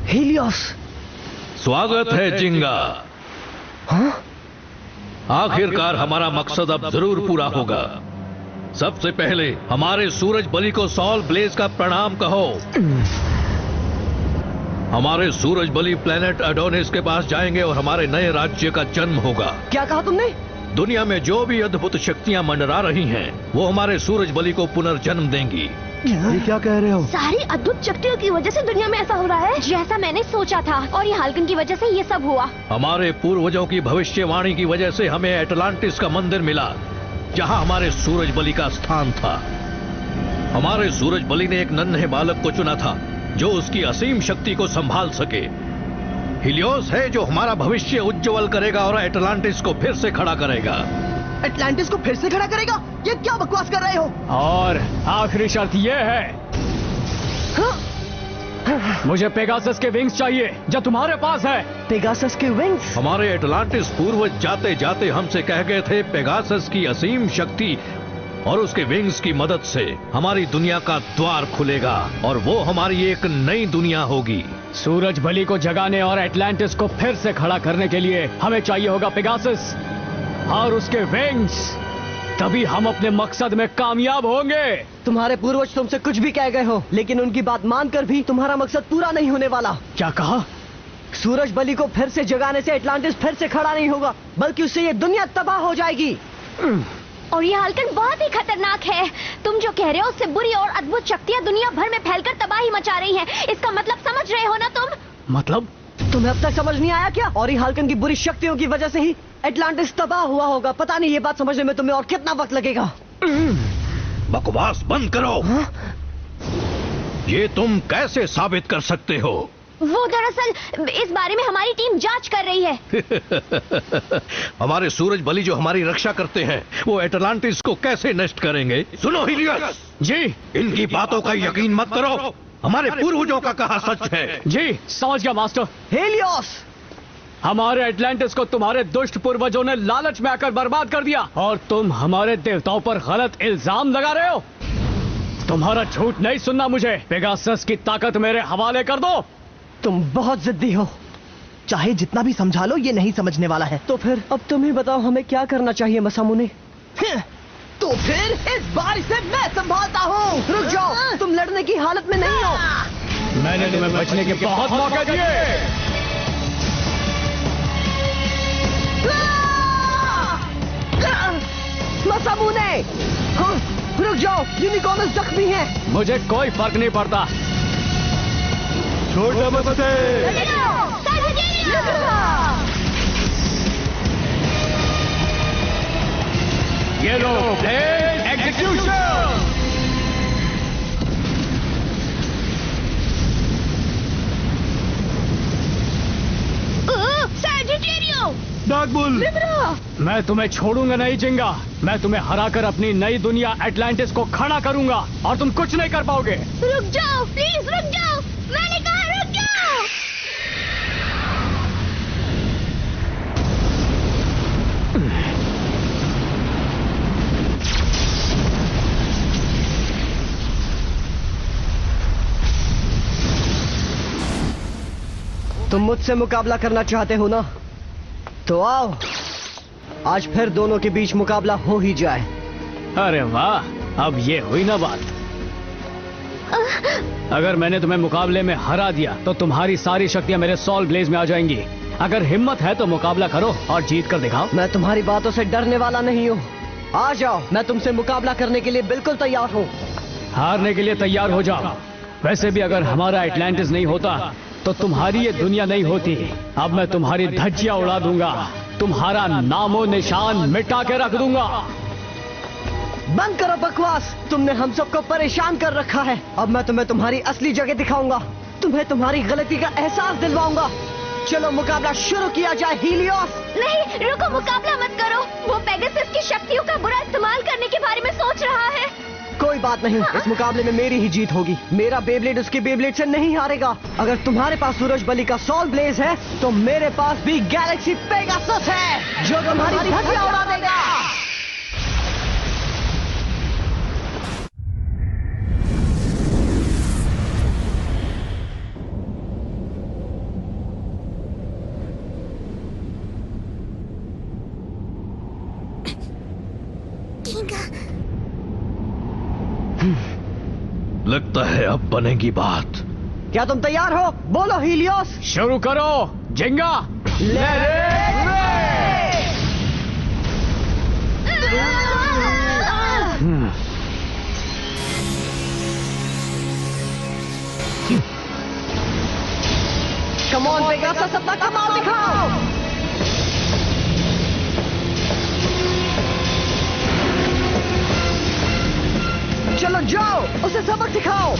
हीलियोस, स्वागत है जिंगा। हाँ? आखिरकार हमारा मकसद अब जरूर पूरा होगा। सबसे पहले हमारे सूरज बलि को सॉल ब्लेज का प्रणाम कहो। हमारे सूरज बलि प्लेनेट एडोनिस के पास जाएंगे और हमारे नए राज्य का जन्म होगा। क्या कहा तुमने? दुनिया में जो भी अद्भुत शक्तियां मंडरा रही हैं, वो हमारे सूरज बलि को पुनर्जन्म देंगी। ये क्या कह रहे हो? सारी अद्भुत शक्तियों की वजह से दुनिया में ऐसा हो रहा है जैसा मैंने सोचा था, और ये हाल्कन की वजह से ये सब हुआ। हमारे पूर्वजों की भविष्यवाणी की वजह से हमें एटलांटिस का मंदिर मिला, जहां हमारे सूरज बलि का स्थान था। हमारे सूरज बलि ने एक नन्हे बालक को चुना था जो उसकी असीम शक्ति को संभाल सके। हीलियोस है जो हमारा भविष्य उज्जवल करेगा और एटलांटिस को फिर से खड़ा करेगा। एटलांटिस को फिर से खड़ा करेगा? ये क्या बकवास कर रहे हो? और आखिरी शर्त ये है, मुझे पेगासस के विंग्स चाहिए जो तुम्हारे पास है। पेगासस के विंग्स? हमारे एटलांटिस पूर्वज जाते जाते हमसे कह गए थे, पेगासस की असीम शक्ति और उसके विंग्स की मदद से हमारी दुनिया का द्वार खुलेगा और वो हमारी एक नई दुनिया होगी। सूरज बलि को जगाने और एटलांटिस को फिर से खड़ा करने के लिए हमें चाहिए होगा पेगासस और उसके विंग्स। तभी हम अपने मकसद में कामयाब होंगे। तुम्हारे पूर्वज तुमसे कुछ भी कह गए हो, लेकिन उनकी बात मानकर भी तुम्हारा मकसद पूरा नहीं होने वाला। क्या कहा? सूरज बलि को फिर से जगाने से एटलांटिस फिर से खड़ा नहीं होगा, बल्कि उससे ये दुनिया तबाह हो जाएगी। और ये हाल्कन बहुत ही खतरनाक है। तुम जो कह रहे हो उससे बुरी और अद्भुत शक्तियाँ दुनिया भर में फैलकर तबाही मचा रही हैं। इसका मतलब समझ रहे हो ना तुम? मतलब? तुम्हें अब तक समझ नहीं आया क्या? और ये हाल्कन की बुरी शक्तियों की वजह से ही एटलांटिस तबाह हुआ होगा। पता नहीं ये बात समझने में तुम्हें और कितना वक्त लगेगा। बकवास बंद करो। हाँ? ये तुम कैसे साबित कर सकते हो? वो दरअसल इस बारे में हमारी टीम जांच कर रही है। हमारे सूरज बलि जो हमारी रक्षा करते हैं, वो एटलांटिस को कैसे नष्ट करेंगे? सुनो हीलियोस जी, इनकी बातों का यकीन मत करो। हमारे पूर्वजों का कहा सच है। जी समझ गया मास्टर। हीलियोस, हमारे एटलांटिस को तुम्हारे दुष्ट पूर्वजों ने लालच में आकर बर्बाद कर दिया और तुम हमारे देवताओं पर गलत इल्जाम लगा रहे हो। तुम्हारा झूठ नहीं सुनना मुझे। पेगासस की ताकत मेरे हवाले कर दो। तुम बहुत जिद्दी हो, चाहे जितना भी समझा लो ये नहीं समझने वाला है। तो फिर अब तुम ही बताओ हमें क्या करना चाहिए मसामुने? तो फिर इस बार इसे मैं संभालता हूँ। रुक जाओ, तुम लड़ने की हालत में नहीं हो। मैंने तुम्हें बचने के बहुत मौके दिए। मसामुने, हाँ, रुक जाओ, यूनिकॉर्नस जख्मी है। मुझे कोई फर्क नहीं पड़ता। छोड़ नमस्ते। ये लो ब्लेड एग्जीक्यूशन। डार्कबुल, मैं तुम्हें छोड़ूंगा नहीं जिंगा। मैं तुम्हें हराकर अपनी नई दुनिया एटलांटिस को खड़ा करूंगा और तुम कुछ नहीं कर पाओगे। रुक जाओ प्लीज, रुक जाओ, मैंने कहा रुक जाओ। तुम मुझसे मुकाबला करना चाहते हो ना? तो आओ, आज फिर दोनों के बीच मुकाबला हो ही जाए। अरे वाह, अब ये हुई ना बात। अगर मैंने तुम्हें मुकाबले में हरा दिया तो तुम्हारी सारी शक्तियां मेरे सॉल ब्लेज में आ जाएंगी। अगर हिम्मत है तो मुकाबला करो और जीत कर दिखाओ। मैं तुम्हारी बातों से डरने वाला नहीं हूँ। आ जाओ, मैं तुमसे मुकाबला करने के लिए बिल्कुल तैयार हूँ। हारने के लिए तैयार हो जाओ। वैसे भी अगर हमारा एटलांटिस नहीं होता तो तुम्हारी ये दुनिया नहीं होती। अब मैं तुम्हारी धज्जियां उड़ा दूंगा, तुम्हारा नामो निशान मिटा के रख दूंगा। बंद करो बकवास, तुमने हम सबको परेशान कर रखा है। अब मैं तुम्हें तुम्हारी असली जगह दिखाऊंगा, तुम्हें तुम्हारी गलती का एहसास दिलवाऊंगा। चलो मुकाबला शुरू किया जाए हीलियोस। नहीं रुको, मुकाबला मत करो। वो पेगासस की शक्तियों का बुरा इस्तेमाल करने के बारे में सोच रहा है। कोई बात नहीं, इस मुकाबले में मेरी ही जीत होगी। मेरा बेब्लेड उसके बेब्लेड से नहीं हारेगा। अगर तुम्हारे पास सूरज बलि का सोल ब्लेज है तो मेरे पास भी गैलेक्सी पेगासस है जो तुम्हारी धज्जियां उड़ा देगा। लगता है अब बनेगी बात। क्या तुम तैयार हो? बोलो हीलियोस। शुरू करो जिंगा। कम ऑन पेगासस, अपना कमाल दिखाओ। चलो जाओ, उसे सबक सिखाओ।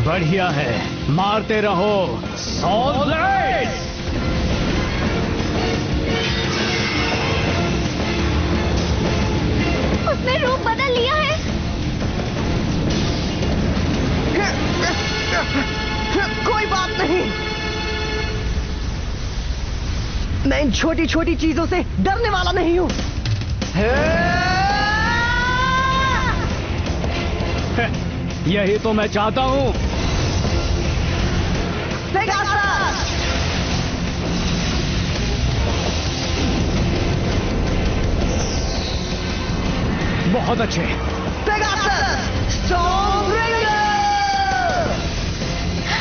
बढ़िया है, मारते रहो सोल ब्लेज। उसने रूप बदल लिया है। कोई बात नहीं, मैं इन छोटी छोटी चीजों से डरने वाला नहीं हूं। यही तो मैं चाहता हूं। बहुत अच्छे।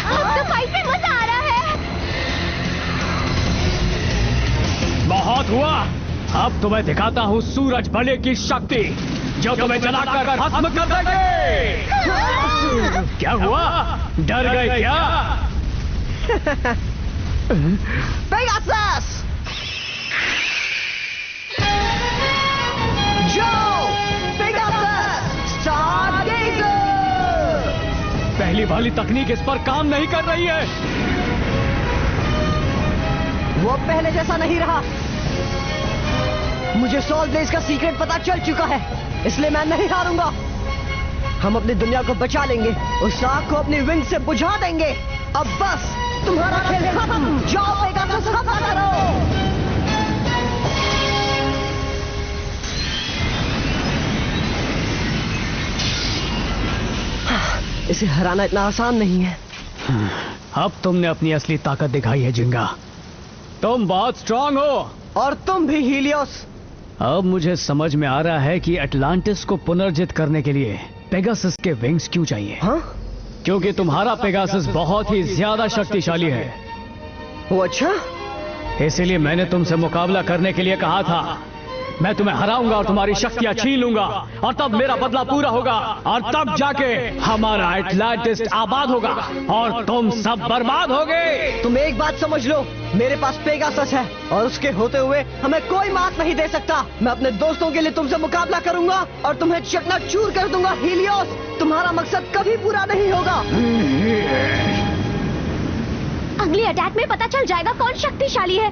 अब तो फाइट में मजा आ रहा है। बहुत हुआ, अब तुम्हें दिखाता हूँ सूरज बलि की शक्ति जो तुम्हें जलाकर खत्म कर देंगे। क्या हुआ, डर गए क्या? पेगासस! जाओ, पेगासस! स्टारगेजर! पहली वाली तकनीक इस पर काम नहीं कर रही है। वो पहले जैसा नहीं रहा। मुझे सोल ब्लेज का सीक्रेट पता चल चुका है, इसलिए मैं नहीं हारूंगा। हम अपनी दुनिया को बचा लेंगे, उस आग को अपनी विंग से बुझा देंगे। अब बस तुम्हारा खेल खत्म। जाओ पेगासस, हमला करो। इसे हराना इतना आसान नहीं है। अब तुमने अपनी असली ताकत दिखाई है जिंगा, तुम बहुत स्ट्रांग हो। और तुम भी हीलियोस। अब मुझे समझ में आ रहा है कि अटलांटिस को पुनर्जित करने के लिए पेगासस के विंग्स क्यों चाहिए। हाँ? क्योंकि तुम्हारा पेगासस बहुत ही ज्यादा शक्तिशाली है। वो अच्छा? इसीलिए मैंने तुमसे मुकाबला करने के लिए कहा था। मैं तुम्हें हराऊंगा और तुम्हारी शक्तियां छीन लूंगा और तब मेरा बदला पूरा होगा और तब जाके हमारा एटलांटिस आबाद होगा और तुम सब बर्बाद होगे। तुम एक बात समझ लो, मेरे पास पेगासस है और उसके होते हुए हमें कोई मात नहीं दे सकता। मैं अपने दोस्तों के लिए तुमसे मुकाबला करूंगा और तुम्हें चकनाचूर कर दूंगा हीलियोस। तुम्हारा मकसद कभी पूरा नहीं होगा। अगली अटैक में पता चल जाएगा कौन शक्तिशाली है।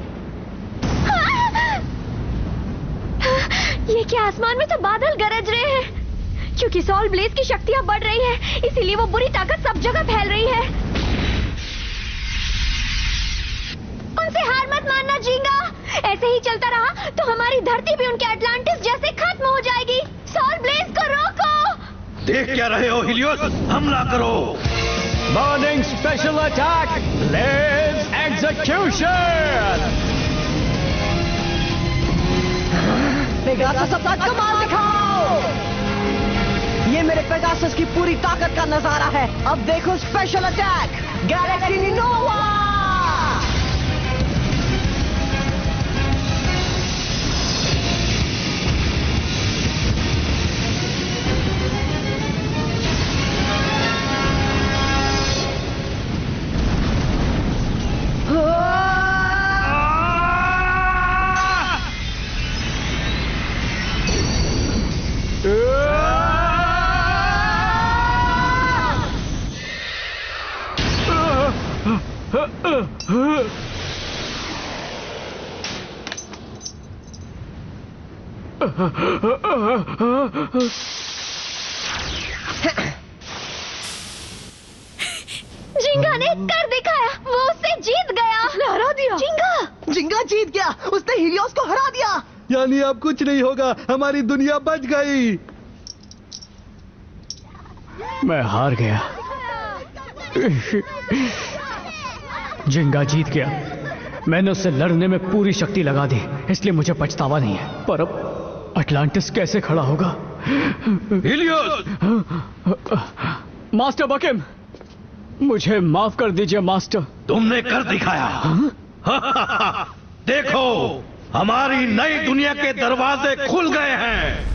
ये क्या, आसमान में तो बादल गरज रहे हैं। क्योंकि सोल ब्लेज की शक्तियां बढ़ रही है, इसीलिए वो बुरी ताकत सब जगह फैल रही है। उनसे हार मत मानना जिंगा। ऐसे ही चलता रहा तो हमारी धरती भी उनके अटलांटिस जैसे खत्म हो जाएगी। सोल ब्लेज को रोको। देख क्या रहे हो हीलियोस, हमला करो। Burning special attack, blaze execution. Pegasus, अपना कमाल दिखाओ। ये मेरे पेगासस की पूरी ताकत का नजारा है। अब देखो स्पेशल अटैक, गैलेक्सी नोवा। जिंगा ने कर दिखाया, वो उससे जीत गया। उसने हरा दिया। जिंगा जीत गया, उसने हीलियोस को हरा दिया। यानी अब कुछ नहीं होगा, हमारी दुनिया बच गई। मैं हार गया। जिंगा जीत गया। मैंने उससे लड़ने में पूरी शक्ति लगा दी, इसलिए मुझे पछतावा नहीं है। पर अब अटलांटिस कैसे खड़ा होगा? हीलियोस! मास्टर बकेम, मुझे माफ कर दीजिए मास्टर। तुमने कर दिखाया। देखो, हमारी नई दुनिया के दरवाजे खुल गए हैं।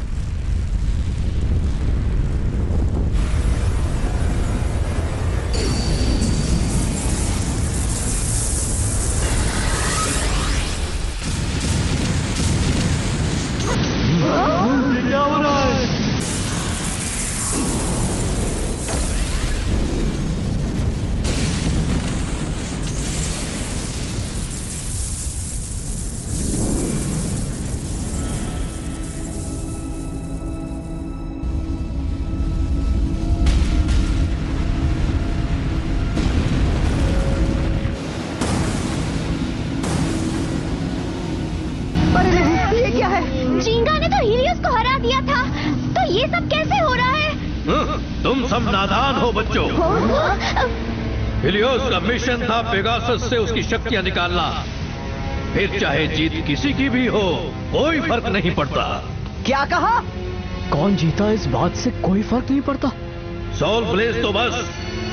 क्या हो रहा है? ये क्या है? जिंगा ने तो हीलियोस को हरा दिया था, तो ये सब कैसे हो रहा है? तुम सब नादान हो बच्चों। हीलियोस का मिशन था पेगासस से उसकी शक्तियां निकालना। फिर चाहे जीत किसी की भी हो, कोई फर्क नहीं पड़ता। क्या कहा? कौन जीता इस बात से कोई फर्क नहीं पड़ता। सोल ब्लेज तो बस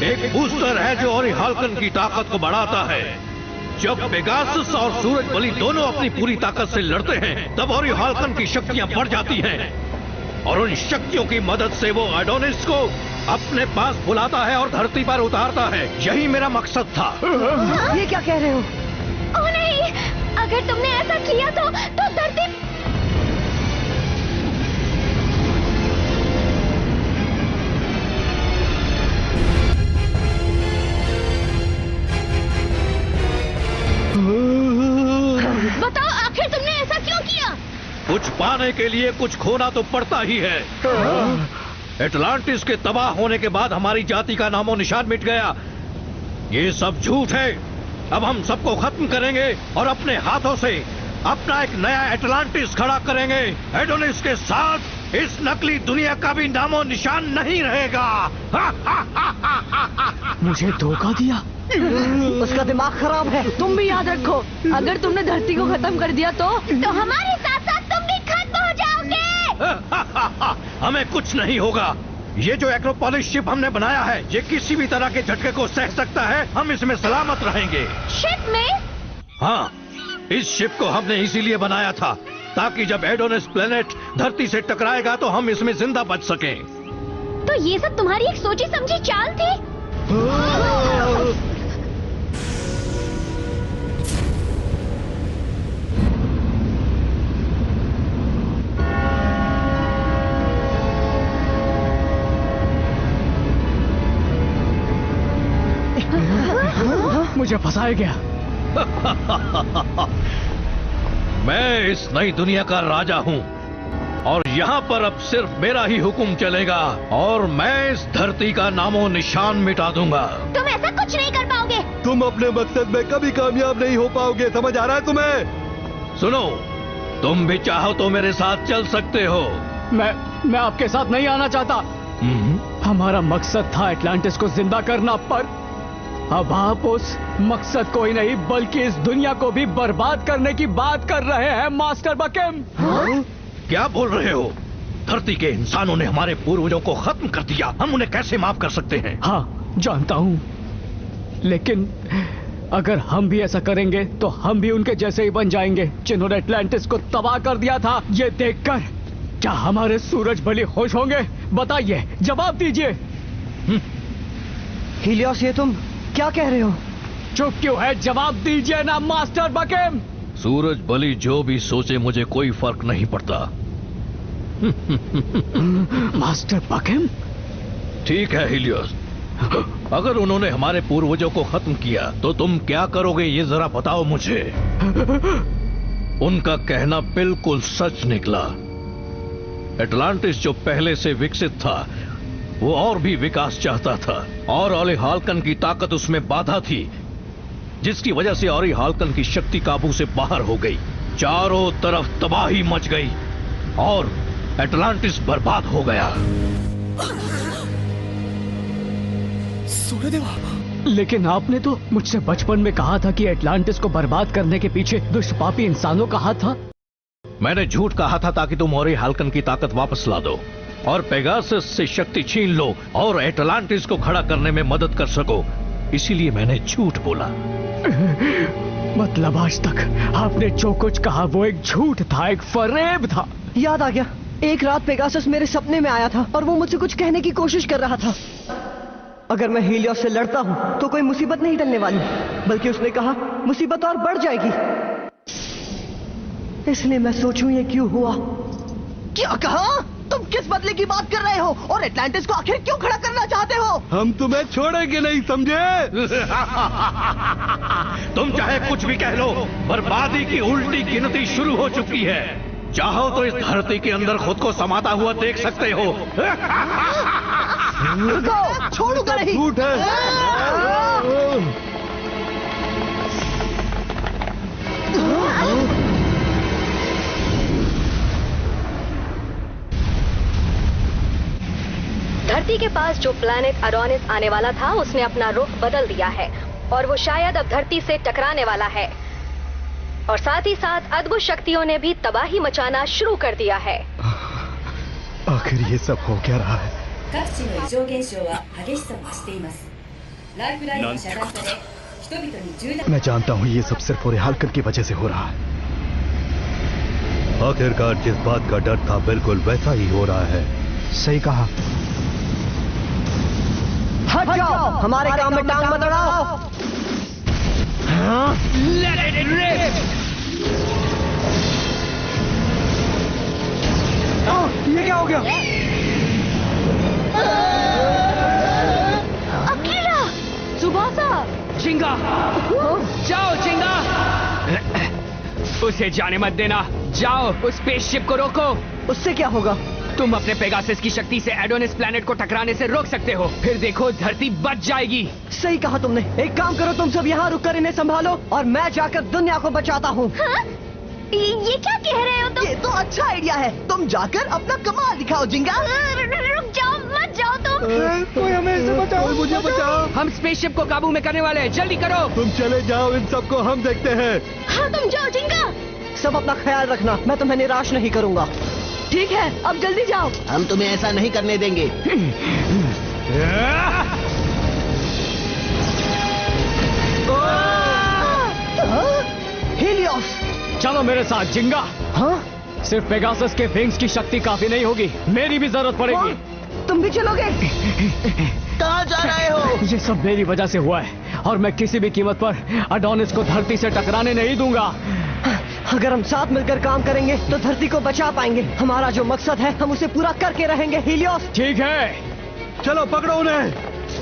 एक बूस्टर है जो ओरिहाल्कन की ताकत को बढ़ाता है। जब पेगासस और सूरज बलि दोनों अपनी पूरी ताकत से लड़ते हैं, तब ओरिहाल्कन की शक्तियां बढ़ जाती हैं और उन शक्तियों की मदद से वो एडोनिस को अपने पास बुलाता है और धरती पर उतारता है। यही मेरा मकसद था। ये क्या कह रहे हो? ओह नहीं, अगर तुमने ऐसा किया तो धरती। बताओ, आखिर तुमने ऐसा क्यों किया? कुछ पाने के लिए कुछ खोना तो पड़ता ही है। एटलांटिस के तबाह होने के बाद हमारी जाति का नामो निशान मिट गया। ये सब झूठ है। अब हम सबको खत्म करेंगे और अपने हाथों से अपना एक नया एटलांटिस खड़ा करेंगे। एडोनिस के साथ इस नकली दुनिया का भी नामो निशान नहीं रहेगा। मुझे धोखा दिया। उसका दिमाग खराब है। तुम भी याद रखो, अगर तुमने धरती को खत्म कर दिया तो हमारे साथ साथ तुम भी खत्म हो जाओगे। हमें कुछ नहीं होगा। ये जो एक्रोपोलिस शिप हमने बनाया है, ये किसी भी तरह के झटके को सह सकता है। हम इसमें सलामत रहेंगे। शिप में? हाँ, इस शिप को हमने इसीलिए बनाया था ताकि जब एडोनिस प्लेनेट धरती से टकराएगा तो हम इसमें जिंदा बच सकें। तो ये सब तुम्हारी एक सोची समझी चाल थी? मुझे फंसाया गया। मैं इस नई दुनिया का राजा हूँ और यहाँ पर अब सिर्फ मेरा ही हुक्म चलेगा और मैं इस धरती का नामो निशान मिटा दूंगा। तुम ऐसा कुछ नहीं कर पाओगे। तुम अपने मकसद में कभी कामयाब नहीं हो पाओगे, समझ आ रहा है तुम्हें? सुनो, तुम भी चाहो तो मेरे साथ चल सकते हो। मैं आपके साथ नहीं आना चाहता। हमारा मकसद था एटलांटिस को जिंदा करना, पर अब आप उस मकसद को ही नहीं बल्कि इस दुनिया को भी बर्बाद करने की बात कर रहे हैं मास्टर बकेम। क्या बोल रहे हो? धरती के इंसानों ने हमारे पूर्वजों को खत्म कर दिया, हम उन्हें कैसे माफ कर सकते हैं? हाँ, जानता हूँ, लेकिन अगर हम भी ऐसा करेंगे तो हम भी उनके जैसे ही बन जाएंगे जिन्होंने एटलांटिस को तबाह कर दिया था। ये देखकर क्या हमारे सूरज बलि खुश होंगे? बताइए, जवाब दीजिए। हीलियोस, ये तुम क्या कह रहे हो? चुप क्यों है? जवाब दीजिए ना मास्टर बकेम। सूरज बलि जो भी सोचे मुझे कोई फर्क नहीं पड़ता। मास्टर बकेम? ठीक है हीलियोस, अगर उन्होंने हमारे पूर्वजों को खत्म किया तो तुम क्या करोगे ये जरा बताओ मुझे। उनका कहना बिल्कुल सच निकला। एटलांटिस जो पहले से विकसित था वो और भी विकास चाहता था और ओली हाल्कन की ताकत उसमें बाधा थी, जिसकी वजह से ओली हाल्कन की शक्ति काबू से बाहर हो गई। चारों तरफ तबाही मच गई और एटलांटिस बर्बाद हो गया। लेकिन आपने तो मुझसे बचपन में कहा था कि एटलांटिस को बर्बाद करने के पीछे दुष्ट पापी इंसानों का हाथ था। मैंने झूठ कहा था ताकि तुम ओली हाल्कन की ताकत वापस ला दो और पेगासस से शक्ति छीन लो और एटलांटिस को खड़ा करने में मदद कर सको, इसीलिए मैंने झूठ बोला। मतलब आज तक आपने जो कुछ कहा वो एक झूठ था, एक फरेब था। याद आ गया, एक रात पेगासस मेरे सपने में आया था और वो मुझसे कुछ कहने की कोशिश कर रहा था। अगर मैं हीलियोस से लड़ता हूं तो कोई मुसीबत नहीं टलने वाली, बल्कि उसने कहा मुसीबत और बढ़ जाएगी। इसलिए मैं सोचूं ये क्यों हुआ। क्या कहा? तुम किस बदले की बात कर रहे हो और एटलांटिस को आखिर क्यों खड़ा करना चाहते हो? हम तुम्हें छोड़ेंगे नहीं, समझे? तुम चाहे कुछ भी कह लो, बर्बादी की उल्टी गिनती शुरू हो चुकी है। चाहो तो इस धरती के अंदर खुद को समाता हुआ देख सकते हो। रुको, छोड़ूंगा नहीं। झूठ है। धरती के पास जो प्लैनेट अडोनिस आने वाला था उसने अपना रुख बदल दिया है और वो शायद अब धरती से टकराने वाला है, और साथ ही साथ अद्भुत शक्तियों ने भी तबाही मचाना शुरू कर दिया है। आखिर ये सब हो क्या रहा है? मैं जानता हूँ ये सब सिर्फ ओली हाल्कन की वजह से हो रहा है। आखिरकार जिस बात का डर था बिल्कुल वैसा ही हो रहा है। सही कहा। हट जाओ, हमारे काम में टांग मत अड़ाओ। ये क्या हो गया? अकीरा, सुबासा, चिंगा, जाओ चिंगा। उसे जाने मत देना, जाओ उस स्पेसशिप को रोको। उससे क्या होगा? तुम अपने पेगासस की शक्ति से एडोनिस प्लैनेट को टकराने से रोक सकते हो, फिर देखो धरती बच जाएगी। सही कहा तुमने। एक काम करो, तुम सब यहाँ रुककर इन्हें संभालो और मैं जाकर दुनिया को बचाता हूँ। हाँ? ये क्या कह रहे हो तुम? ये तो अच्छा आइडिया है। तुम जाकर अपना कमाल दिखाओ जिंगा। रुक जाओ, मत जाओ तुम। कोई हमें इससे बचाओ, मुझे बचाओ। हम स्पेसशिप को काबू में करने वाले हैं, जल्दी करो। तुम चले जाओ, इन सबको हम देखते हैं। हाँ तुम जाओ जिंगा। सब अपना ख्याल रखना, मैं तुम्हें निराश नहीं करूंगा। ठीक है, अब जल्दी जाओ। हम तुम्हें ऐसा नहीं करने देंगे। हीलियोस, चलो मेरे साथ जिंगा। हाँ? सिर्फ पेगासस के विंग्स की शक्ति काफी नहीं होगी, मेरी भी जरूरत पड़ेगी। तुम भी चलोगे? कहाँ जा रहे हो? ये सब मेरी वजह से हुआ है और मैं किसी भी कीमत पर अडोनिस को धरती से टकराने नहीं दूंगा। अगर हम साथ मिलकर काम करेंगे तो धरती को बचा पाएंगे। हमारा जो मकसद है हम उसे पूरा करके रहेंगे हीलियोस। ठीक है, चलो पकड़ो उन्हें।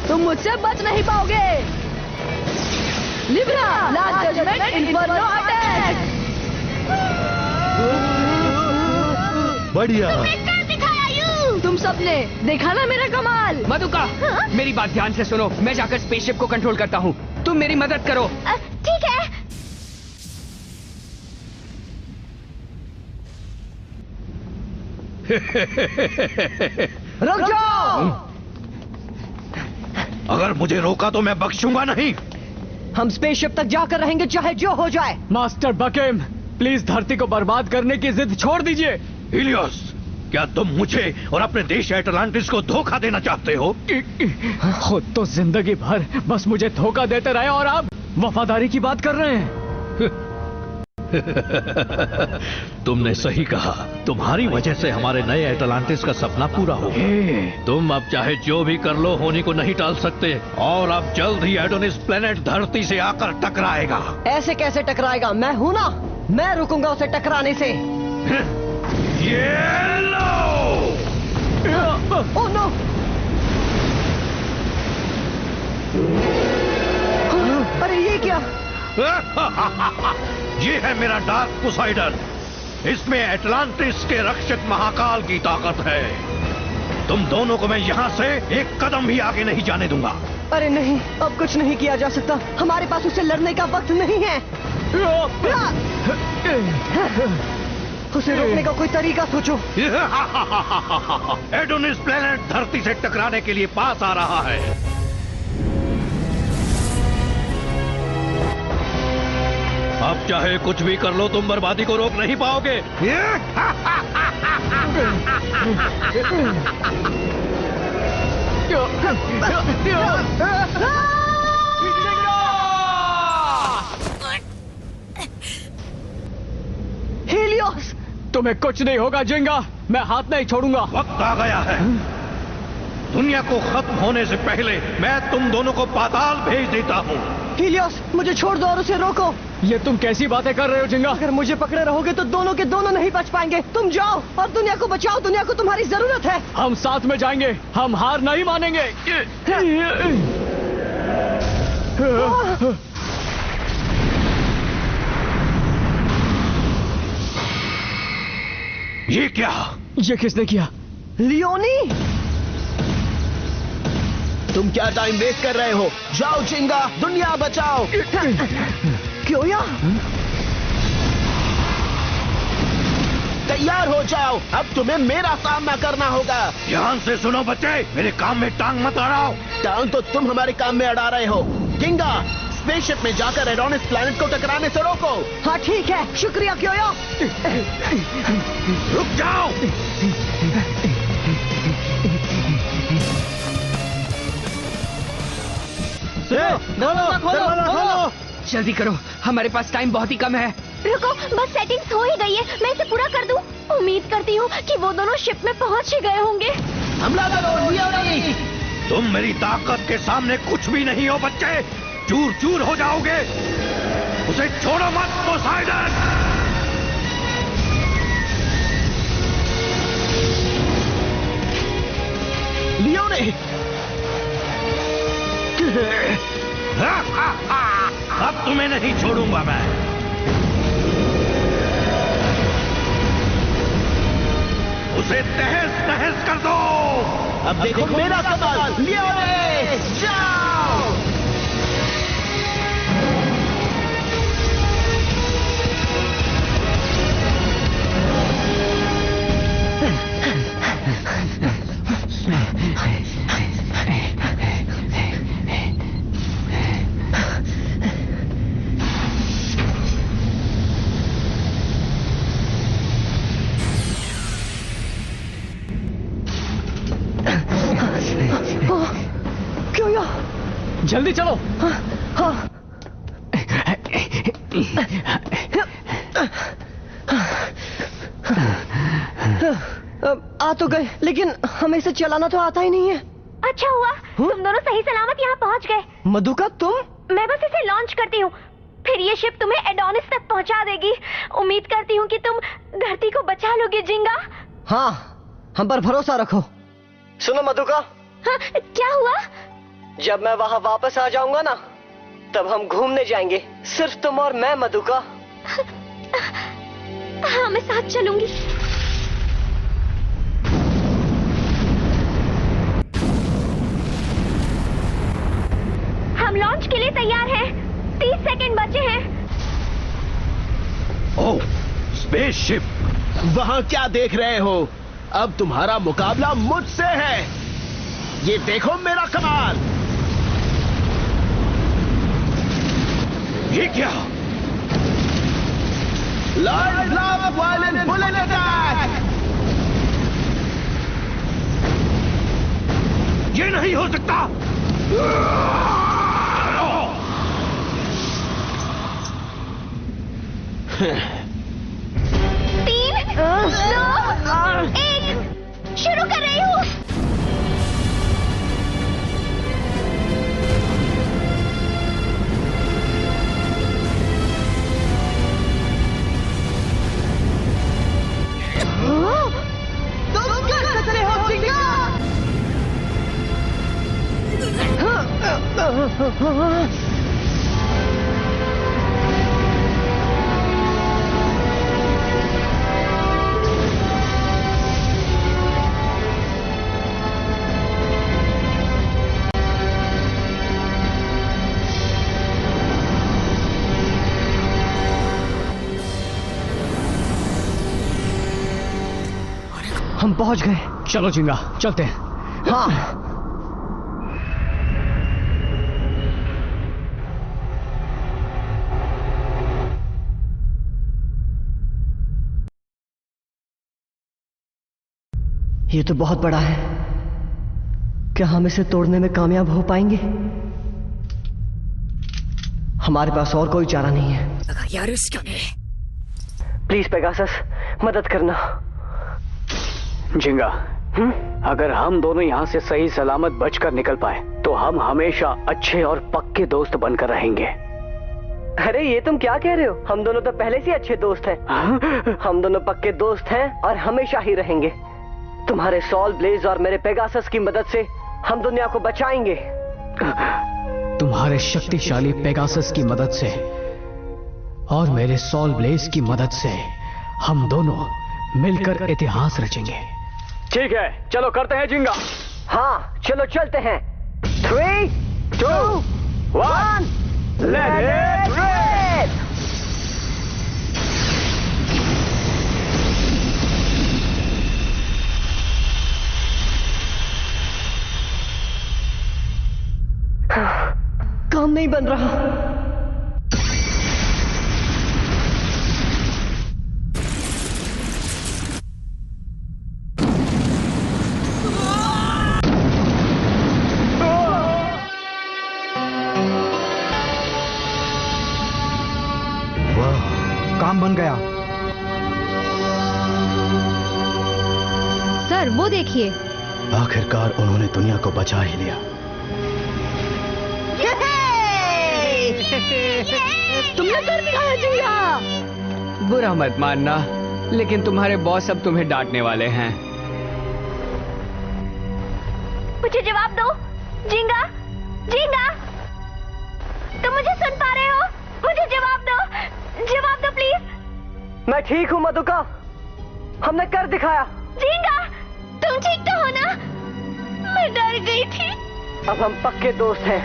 तुम मुझसे बच नहीं पाओगे। Libra, last judgement, inferno attack. बढ़िया। तुम सबने देखा ना मेरा कमाल। मधुका, हाँ? मेरी बात ध्यान से सुनो। मैं जाकर स्पेसशिप को कंट्रोल करता हूँ, तुम मेरी मदद करो। ठीक है। रुक जाओ। अगर मुझे रोका तो मैं बख्शूंगा नहीं। हम स्पेसशिप तक जाकर रहेंगे चाहे जो हो जाए। मास्टर बकेम, प्लीज धरती को बर्बाद करने की जिद छोड़ दीजिए। हीलियोस, क्या तुम मुझे और अपने देश एटलांटिस को धोखा देना चाहते हो? खुद तो जिंदगी भर बस मुझे धोखा देते रहे और अब वफादारी की बात कर रहे हैं। तुमने सही कहा, तुम्हारी वजह से हमारे नए एटलांटिस का सपना पूरा हो। तुम अब चाहे जो भी कर लो होनी को नहीं टाल सकते और अब जल्द ही एडोनिस प्लेनेट धरती से आकर टकराएगा। ऐसे कैसे टकराएगा? मैं हूं ना, मैं रुकूंगा उसे टकराने से। ये लो! Oh no! अरे ये क्या? ये है मेरा डार्क पोसाइडन। इसमें एटलांटिस के रक्षक महाकाल की ताकत है। तुम दोनों को मैं यहाँ से एक कदम भी आगे नहीं जाने दूंगा। अरे नहीं, अब कुछ नहीं किया जा सकता। हमारे पास उससे लड़ने का वक्त नहीं है। उसे रोकने का कोई तरीका सोचो। एडोनिस प्लेनेट धरती से टकराने के लिए पास आ रहा है। अब चाहे कुछ भी कर लो, तुम बर्बादी को रोक नहीं पाओगे। हीलियोस, तुम्हें कुछ नहीं होगा जिंगा, मैं हाथ नहीं छोड़ूंगा। वक्त आ गया है। दुनिया को खत्म होने से पहले मैं तुम दोनों को पाताल भेज देता हूँ। हीलियोस, मुझे छोड़ दो और उसे रोको। ये तुम कैसी बातें कर रहे हो जिंगा? अगर मुझे पकड़े रहोगे तो दोनों के दोनों नहीं बच पाएंगे। तुम जाओ और दुनिया को बचाओ, दुनिया को तुम्हारी जरूरत है। हम साथ में जाएंगे, हम हार नहीं मानेंगे। ये क्या? ये किसने किया? लियोनी, तुम क्या टाइम वेस्ट कर रहे हो? जाओ जिंगा, दुनिया बचाओ। क्यों? तैयार हो जाओ, अब तुम्हें मेरा सामना करना होगा। ध्यान से सुनो बच्चे, मेरे काम में टांग मत अड़ाओ। टांग तो तुम हमारे काम में अड़ा रहे हो। किंगा, स्पेसशिप में जाकर एडोनिस प्लैनेट को टकराने से रोको। हाँ ठीक है, शुक्रिया क्योया। रुक जाओ। दरवाजा खोलो। जल्दी करो, हमारे पास टाइम बहुत ही कम है। रुको, बस सेटिंग्स हो ही गई है, मैं इसे पूरा कर दूं। उम्मीद करती हूँ कि वो दोनों शिप में पहुँच ही गए होंगे। हमला करो लियोनी। तुम मेरी ताकत के सामने कुछ भी नहीं हो बच्चे, चूर चूर हो जाओगे। उसे छोड़ो मत पोसाइडन। लियोनी, अब तुम्हें नहीं छोड़ूंगा मैं। उसे तहस नहस कर दो। अब देखो मेरा कमाल। लियोनी, जाओ। जल्दी चलो। हाँ। आ तो गए, लेकिन हमें इसे चलाना तो आता ही नहीं है। अच्छा हुआ तुम दोनों सही सलामत यहाँ पहुँच गए। मधुका, तुम? मैं बस इसे लॉन्च करती हूँ, फिर ये शिप तुम्हें एडोनिस तक पहुँचा देगी। उम्मीद करती हूँ कि तुम धरती को बचा लोगे जिंगा। हाँ, हम पर भरोसा रखो। सुनो मधुका। हाँ, क्या हुआ? जब मैं वहाँ वापस आ जाऊंगा ना, तब हम घूमने जाएंगे, सिर्फ तुम और मैं मधुका। हाँ, मैं साथ चलूंगी। हम लॉन्च के लिए तैयार हैं। 30 सेकंड बचे हैं। ओह, स्पेसशिप। वहाँ क्या देख रहे हो? अब तुम्हारा मुकाबला मुझसे है। ये देखो मेरा कमाल। ये क्या? Light blast violent bullet attack. ये नहीं हो सकता। 3, 2, 1, शुरू कर रही हूँ। तुम क्या कर रहे हो जिंगा? हम पहुंच गए। चलो जिंगा, चलते हैं। हाँ। ये तो बहुत बड़ा है। क्या हम इसे तोड़ने में कामयाब हो पाएंगे? हमारे पास और कोई चारा नहीं है। प्लीज पेगासस, मदद करना। जिंगा, अगर हम दोनों यहाँ से सही सलामत बचकर निकल पाए तो हम हमेशा अच्छे और पक्के दोस्त बनकर रहेंगे। अरे ये तुम क्या कह रहे हो? हम दोनों तो पहले से अच्छे दोस्त हैं। हम दोनों पक्के दोस्त हैं और हमेशा ही रहेंगे। तुम्हारे सॉल ब्लेज और मेरे पेगासस की मदद से हम दुनिया को बचाएंगे। तुम्हारे शक्तिशाली पेगासस की मदद से और मेरे सॉल ब्लेज की मदद से हम दोनों मिलकर इतिहास रचेंगे। ठीक है, चलो करते हैं जिंगा। हाँ, चलो चलते हैं। 3, 2, 1, लेट इट रिप! काम नहीं बन रहा। काम बन गया। सर वो देखिए, आखिरकार उन्होंने दुनिया को बचा ही लिया। तुमने कर दिखाया जिंगा। बुरा मत मानना, लेकिन तुम्हारे बॉस अब तुम्हें डांटने वाले हैं। मुझे जवाब दो, जिंगा, जिंगा, तुम मुझे सुन पा रहे हो? मुझे जवाब दो प्लीज। मैं ठीक हूँ मधुका, हमने कर दिखाया। जिंगा, तुम ठीक तो हो ना? मैं डर गई थी। अब हम पक्के दोस्त हैं,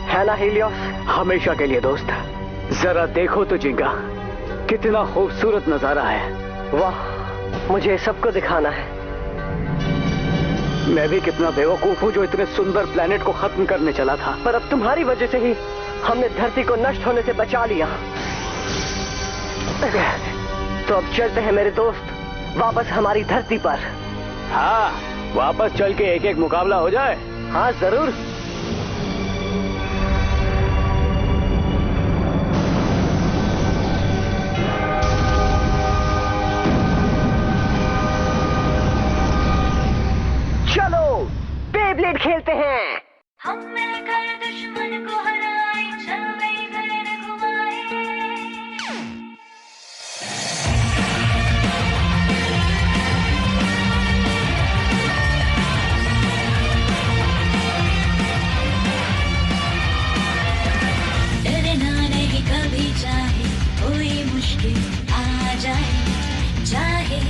है ना हीलियोस? हमेशा के लिए दोस्त। जरा देखो तो जिंगा, कितना खूबसूरत नजारा है। वाह, मुझे सबको दिखाना है। मैं भी कितना बेवकूफ हूँ जो इतने सुंदर प्लेनेट को खत्म करने चला था। पर अब तुम्हारी वजह से ही हमने धरती को नष्ट होने से बचा लिया। तो अब चलते हैं मेरे दोस्त, वापस हमारी धरती पर। हाँ, वापस चल के एक एक मुकाबला हो जाए। हाँ जरूर। चलो बेब्लेड खेलते हैं। हम मिलकर दुश्मन को हराए, चल गई घर घुमाए। डरना नहीं कभी, चाहे कोई मुश्किल आ जाए, चाहे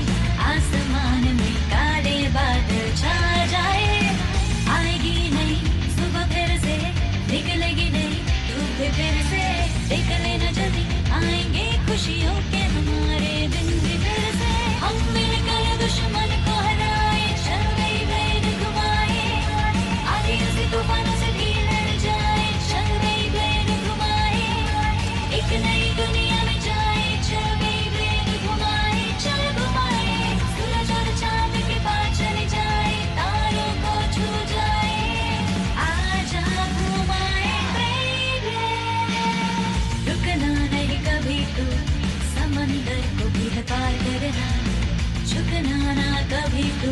आसमान में काले बादल छा जाए, आएगी नहीं सुबह फिर से, निकलेगी नहीं धूप फिर से, निकले न जल्दी आएंगे खुशियों के हमारे दिन भी फिर से। हम मिलकर दुश्मन को हराए, चल गई भेद घुमाए, आधी उसी तूफानों से भी लड़ जाए, चल गई भेद घुमाए, एक नई दुनिया में जाए, चल गई भेद घुमाए, चल घुमाए, सूरज और चांद के पास चले जाए, तारों को छू जाए, आजा घुमाए बेबी। रुकना नहीं कभी तू, समंदर को भी है पार करना, झुकना ना कभी तू,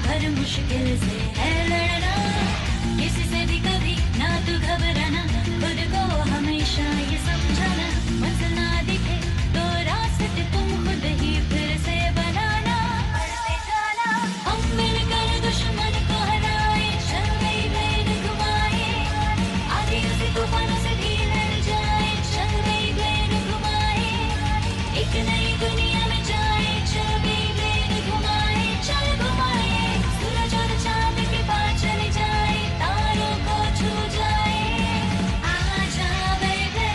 हर मुश्किल से है लड़ना, किसी से भी कभी ना तू घबराना, खुद को हमेशा ये समझाना, मंजिल ना दिखे तो रास्ते तुम खुद ही फिर से बनाना, बढ़ते जाना। हम मिलकर दुश्मन को हराए, चल गई भेद घुमाए, आधी उसी तूफानों से भी लड़ जाए, चल गई भेद घुमाए, एक नई दुनिया में जाए, चल गई भेद घुमाए, चल घुमाए, सूरज और चांद के पास चले जाए, तारों को छू जाए, आजा बेबी,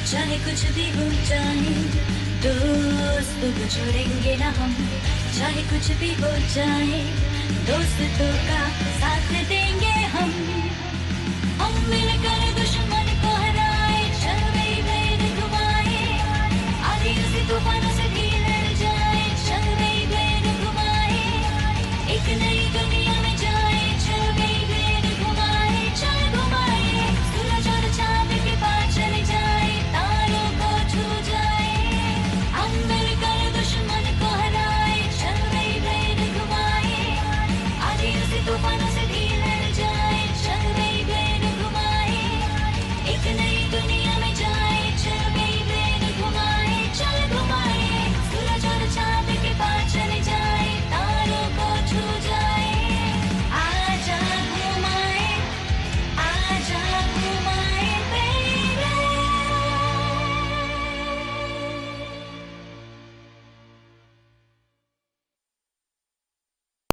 चाहे कुछ भी हो जाए, दोस्तों को छोड़ेंगे ना हम। चाहे कुछ भी हो जाए, दोस्तों का साथ देंगे हम।